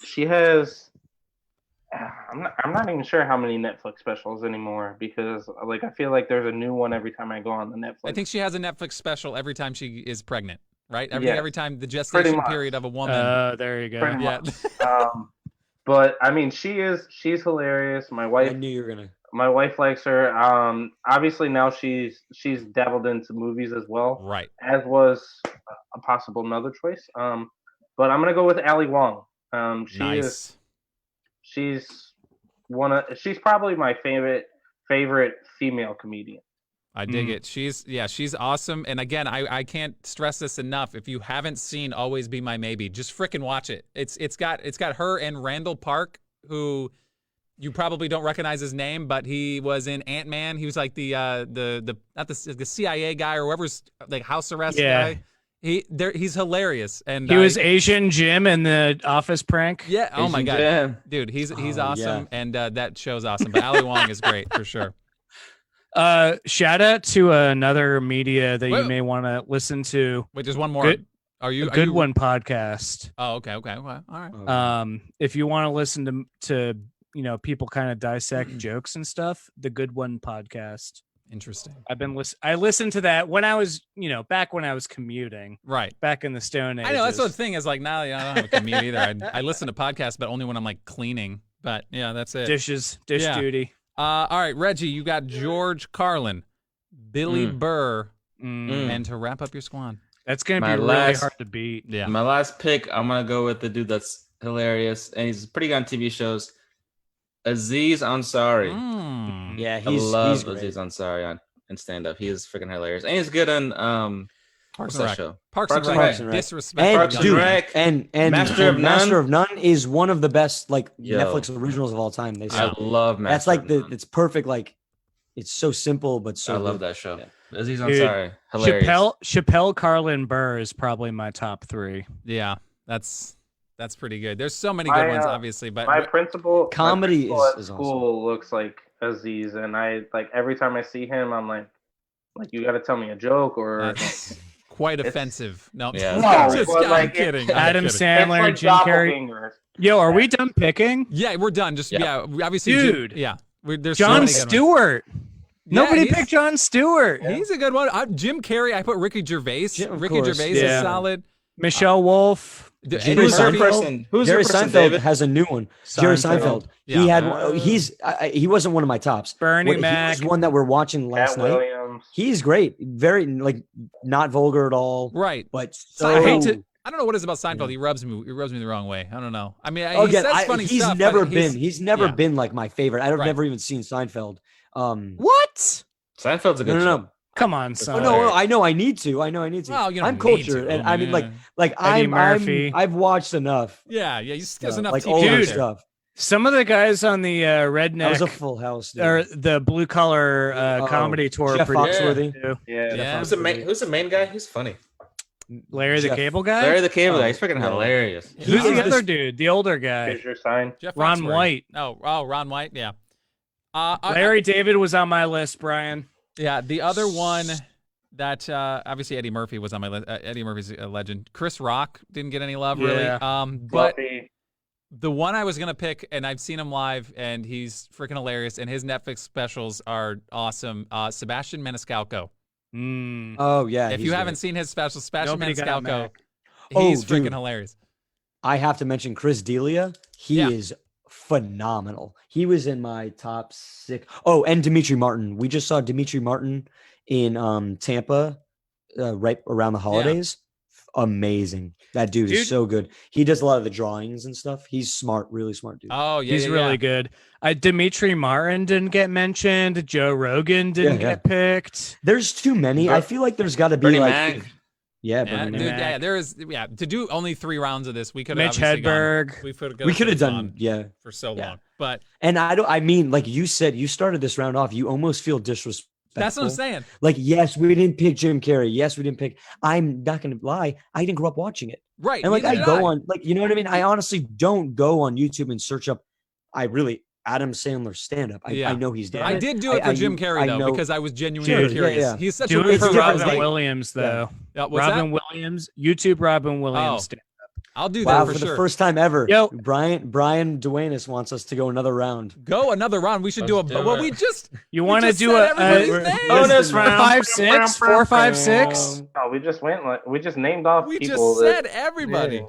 She has. I'm not even sure how many Netflix specials anymore because like I feel like there's a new one every time I go on the Netflix. I think she has a Netflix special every time she is pregnant, right? Every Yes. every time the Pretty gestation much. period of a woman. There you go. Pretty yeah. much. But I mean, she's hilarious. My I wife knew you were gonna. My wife likes her. Obviously now she's dabbled into movies as well, Right. as was a possible another choice. But I'm gonna go with Ali Wong. Nice. She's she's probably my favorite female comedian. I dig it. She's awesome. And again, I can't stress this enough. If you haven't seen Always Be My Maybe, just freaking watch it. It's got her and Randall Park, who you probably don't recognize his name, but he was in Ant-Man. He was like the not the CIA guy or whoever's like house arrest guy. He's hilarious. And He was Asian Jim in the Office prank. yeah. Oh my Asian god, Jim. dude, he's Oh, awesome, and that show's awesome. But Ali Wong is great for sure. Shout out to another media that you Wait. may want to listen to. Wait, there's one more. Good- Are you A are Good you- One podcast. Oh, okay. All right. If you want to listen to people kind of dissect jokes and stuff, the Good One podcast. Interesting. I listened to that when I was back when I was commuting Right. back in the Stone Age. I know that's the thing is like now I don't have a commute either. I listen to podcasts, but only when I'm like cleaning. But yeah, that's it. dish Yeah. duty. All right, Reggie, you got George Carlin, Billy Burr, and to wrap up your squad. That's gonna My be really last- hard to beat. Yeah. My last pick, I'm gonna go with the dude that's hilarious and he's pretty good on TV shows. Aziz Ansari. Mm. Yeah, I he's love great. Aziz Ansari on stand up. He is freaking hilarious, and he's good on Parks what's and that Rec. show? Parks Parks and and Rec. Rec. Disrespect. And Parks and dude, Rec. and Master of None. Master of None is one of the best like Yo. Netflix originals of all time. They say I love Master that's like of the None. it's perfect. Like it's so simple but so I love good. that show. Yeah. Aziz Dude, Ansari, hilarious. Chappelle, Carlin, Burr is probably my top three. Yeah, that's pretty good. There's so many My, good ones, obviously, but My principal Comedy my principal is at awesome. school looks like Aziz, and I like every time I see him, I'm like you got to tell me a joke or that's quite It's- offensive. No, Yeah. No, just, but I'm like, kidding. I'm Adam kidding. Sandler, it's Jim like Carrey. doppelgangers. Yo, are we done picking? Yeah, we're done. Just Yeah. obviously, Dude. there's so John many good ones. Stewart. Nobody he's- picked John Stewart. He's a good one. Jim Carrey. I put Ricky Gervais. Of Ricky course. Gervais Yeah. is solid. Michelle Wolf. Eddie Who's your Murphy. person? Who's Jerry your person, Seinfeld David? has a new one. Jerry Seinfeld. Yeah. He had he wasn't one of my tops. Bernie He Mac. was one that we're watching last Cat night. Williams. He's great. Very like not vulgar at all, Right. but So I so hate to. I don't know what it is about Seinfeld. He rubs me the wrong way. I don't know. I mean, he again, says funny he's stuff. never but he's never yeah. been like my favorite. I've Right. never even seen Seinfeld. What? Seinfeld's a good No, show. no. Come on, Oh, son. no, I know I need to. I need to. Well, you don't I'm need cultured, to. and I mean, like Eddie I'm Murphy. I've watched enough. yeah. There's enough like TV older out there. stuff. Some of the guys on the That was redneck a Full House. Dude. or the blue collar Oh, comedy tour. are Jeff pretty Foxworthy. good, too. Yeah. Yeah. Who's the main guy? He's funny. Larry the Jeff- Cable Guy. Larry the Cable Guy. Oh, He's freaking yeah. hilarious. He Who's is the the other s- dude? The older guy. Here's your sign. Jeff Ron Foxworthy. White. Oh, Ron White. Yeah. Larry David was on my list, Brian. Yeah. The other one that obviously Eddie Murphy was on my list. Eddie Murphy's a legend. Chris Rock didn't get any love really. Yeah. But Fluffy. the one I was gonna pick, and I've seen him live, and he's freaking hilarious, and his Netflix specials are awesome. Sebastian Maniscalco. Mm. Oh yeah. If he's you haven't great. seen his special, Sebastian Nobody got Maniscalco, Mac. he's Oh, freaking dude. hilarious. I have to mention Chris D'Elia. He Yeah. is phenomenal. He was in my top 6. Oh, and Dimitri Martin. We just saw Dimitri Martin in Tampa right around the holidays. Amazing. That dude Dude. is so good. He does a lot of the drawings and stuff. He's smart, really smart dude. Oh yeah, He's yeah, really yeah. good. Dimitri Martin didn't get mentioned. Joe Rogan didn't Yeah, yeah. get picked. There's too many. I feel like there's got to be Bernie like Mac. yeah, Yeah, Bernie dude, Mac. yeah, there is. Yeah, to do only 3 rounds of this, we could have Mitch Hedberg. We could have done for so yeah. long, but And I mean, like you said, you started this round off. You almost feel disrespectful. that's what I'm saying. Like, yes, we didn't pick Jim Carrey. Yes, we didn't pick. I'm not gonna lie. I didn't grow up watching it, Right, and like neither I did go on, like you know what I mean. I honestly don't go on YouTube and search up. Adam Sandler stand up. Yeah. I know he's done. I it. did do it for Jim Carrey I though know- because I was genuinely Sure, yeah, curious. yeah. He's such Do a it good for It's different, Robin like- Williams, though. Yeah, what's Robin that? Williams. YouTube Robin Williams. Oh. I'll do Wow, that for for the sure. first time ever, Yo. Brian Duenas wants us to go another round. Go another round. We should do a. Let's do Well, it. we just. You want to just do said a everybody's name. bonus Listen, round? 5-6, 4, 5, 6. Oh, we just went like we just named off We people. just said everybody. Yeah.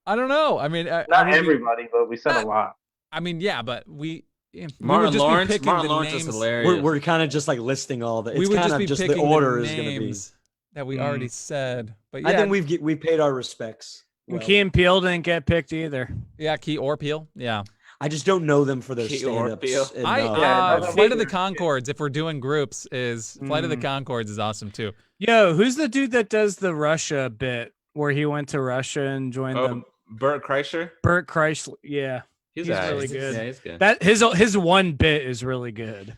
I don't know. I mean, Not I mean, everybody, but we said a lot. I mean, yeah, but we we would Martin just be Lawrence. picking Martin the Lawrence is names. hilarious. We're kind of just like listing all the. We It's would kind just of be just the picking order the is going to be. names that we already said. But I yeah, think we've paid our respects. And well. Key and Peele didn't get picked either. yeah, Key or Peele. Yeah. I just don't know them for their Key or stand-ups. Peele. enough. Yeah, Flight of the Conchords, if we're doing groups, is Flight of the Conchords is awesome too. Yo, who's the dude that does the Russia bit where he went to Russia and joined them? Bert Kreischer. Bert Kreischer. Yeah, He's really alright. good. Yeah, he's good. that his one bit is really good.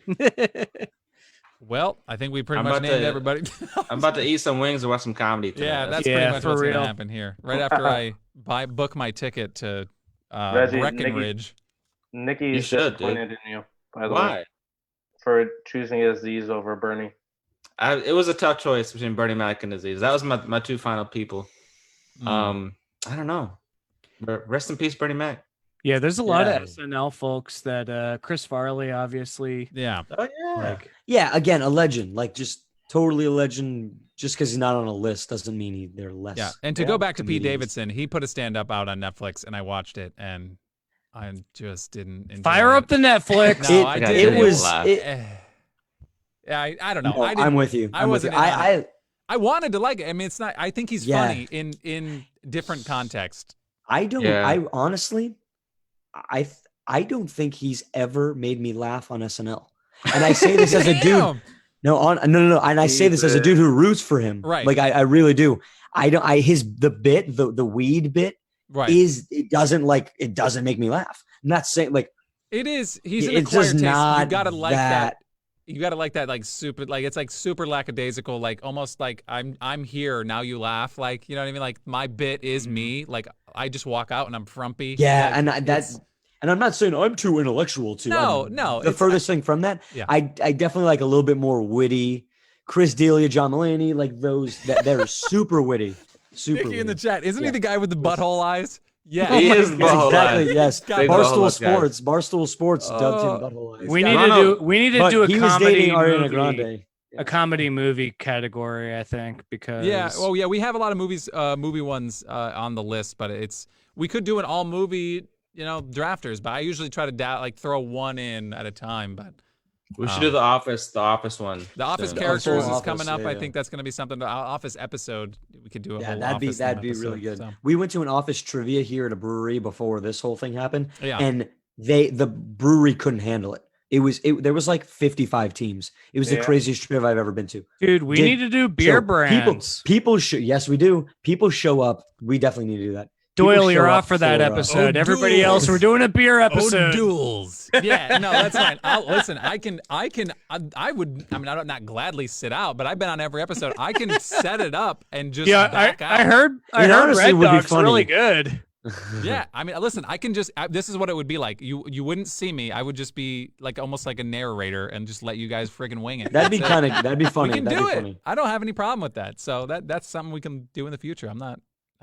Well, I think we pretty I'm much about named to- everybody. I'm about to eat some wings and watch some comedy tonight. Yeah, that's Yeah, pretty much for what's real. gonna happen here. Right after I book my ticket to Reggie, Breckenridge. Nikki You is should, dude. disappointed in you, by the way, Why? for choosing Aziz over Bernie. It was a tough choice between Bernie Mac and Aziz. That was my two final people. Mm. I don't know. Rest in peace, Bernie Mac. Yeah, there's a lot Yeah. of SNL folks that Chris Farley, obviously. Yeah. Oh yeah. Like, Yeah, again, a legend. Like just totally a legend. Just because he's not on a list doesn't mean they're less. Yeah. And to go back to Pete comedians. Davidson, he put a stand up out on Netflix and I watched it and I just didn't enjoy fire it. up the Netflix. No, It, I got did. it video was. live. It, Yeah, I don't know. no, I didn't, I'm with you. I I'm with wasn't you. in on I I wanted to like it. I mean, it's not. I think he's Yeah. funny in different context. I don't. Yeah. I honestly, I don't think he's ever made me laugh on SNL. And I say this as a dude. Damn. No, no. And I say this as a dude who roots for him. Right. Like I really do. I don't. The weed bit Right. it doesn't make me laugh. I'm not saying like It is. He's an it's acquired just taste. You not gotta like that. that. You gotta like that, like super, like it's like super lackadaisical, like almost like I'm here now. You laugh, like you know what I mean. Like my bit is me. Like I just walk out and I'm frumpy. Yeah, Like, and it's- and I'm not saying I'm too intellectual too. No, I'm no, The it's- furthest thing from that, Yeah. I definitely like a little bit more witty. Chris D'Elia, John Mulaney, like those that they're super witty. Super Nicky in the witty. chat, isn't he Yeah. the guy with the butthole eyes? Yeah, He is Yes, butthole exactly. eyes. Yes. Got Big butthole Barstool eyes, guys. Sports. Barstool Sports dubbed Oh, him butthole eyes. we got- need No, to no. do. We need to But do a he was comedy dating Ariana movie. Grande. A comedy movie category, I think, because Yeah. Well, yeah, we have a lot of movie ones on the list, but we could do an all movie, drafters. But I usually try to throw one in at a time. But We should do the Office one. the Office soon. characters is Office, coming up. I yeah. think that's going to be something. The Office episode, we could do a Yeah, whole that'd be Office theme really episode, good. so. We went to an office trivia here at a brewery before this whole thing happened, Yeah. and the brewery couldn't handle it. There was like 55 teams. It was the Yeah. craziest trip I've ever been to. dude, we Did- need to do beer So brands. People should. Yes, we do. People show up. We definitely need to do that. People Doyle, show you're up off for that uh, episode. Oh, Everybody duels. else, we're doing a beer episode. duels. Yeah, no, that's fine. Listen, I would, I mean, I don't not gladly sit out, but I've been on every episode. I can set it up and just Yeah, back out. I heard It honestly Red would be Dog's really funny. good. Yeah, I mean, listen, I can just. This is what it would be like. You wouldn't see me. I would just be like almost like a narrator and just let you guys friggin' wing it. That'd be That's it. that'd be funny. We can that'd do be it. funny. I don't have any problem with that. So that's something we can do in the future.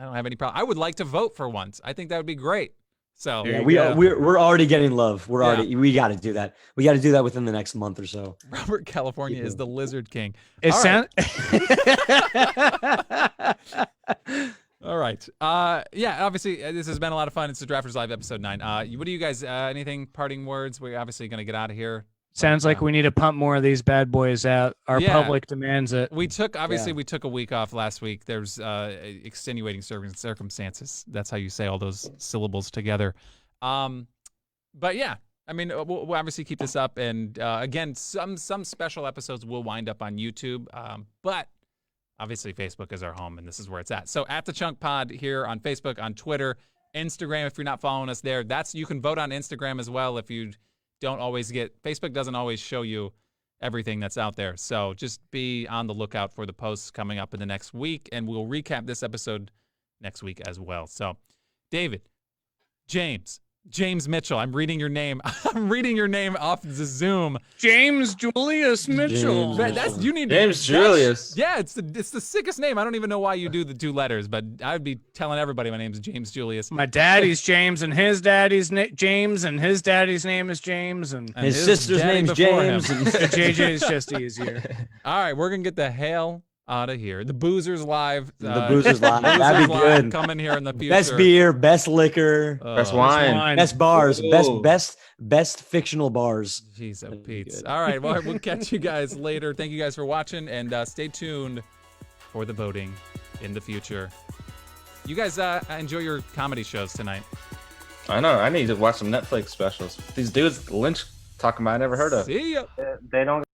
I don't have any problem. I would like to vote for once. I think that would be great. So There Yeah, you go. we're already getting love. Yeah. We got to do that. We got to do that within the next month or so. Robert California is the Lizard King. It All sound- All right. Yeah, obviously, this has been a lot of fun. It's the Drafters Live episode 9. What do you guys, anything, parting words? We're obviously going to get out of here. Sounds like we need to pump more of these bad boys out. Our Yeah. public demands it. We took a week off last week. There's extenuating circumstances. That's how you say all those syllables together. But yeah, I mean, we'll obviously keep this up. And again, some special episodes will wind up on YouTube. But obviously, Facebook is our home, and this is where it's at. So at the Chunk Pod here on Facebook, on Twitter, Instagram. If you're not following us there, you can vote on Instagram as well. If you don't always Facebook doesn't always show you everything that's out there. So just be on the lookout for the posts coming up in the next week, and we'll recap this episode next week as well. So, David, James Mitchell. I'm reading your name. I'm reading your name off the Zoom. James Julius Mitchell. James. That's you need James to, that's- Julius. Yeah, it's the sickest name. I don't even know why you do the 2 letters, but I'd be telling everybody my name's James Julius. My daddy's James, and his daddy's James, and his daddy's name is James, and And His sister's daddy name's before James. him. and- JJ is just easier. All right, we're gonna get the hell out of here. The Boozers Live. The Boozers Live. Boozers That'd be Live good. coming here in the future. Best beer, best liquor, Best Oh, wine. best bars, Ooh. best fictional bars. Jeez, oh That'd be Pete's. good. All right, well, we'll catch you guys later. Thank you guys for watching, and stay tuned for the voting in the future. You guys enjoy your comedy shows tonight. I know. I need to watch some Netflix specials. These dudes Lynch talking about, I never heard of. See ya. They don't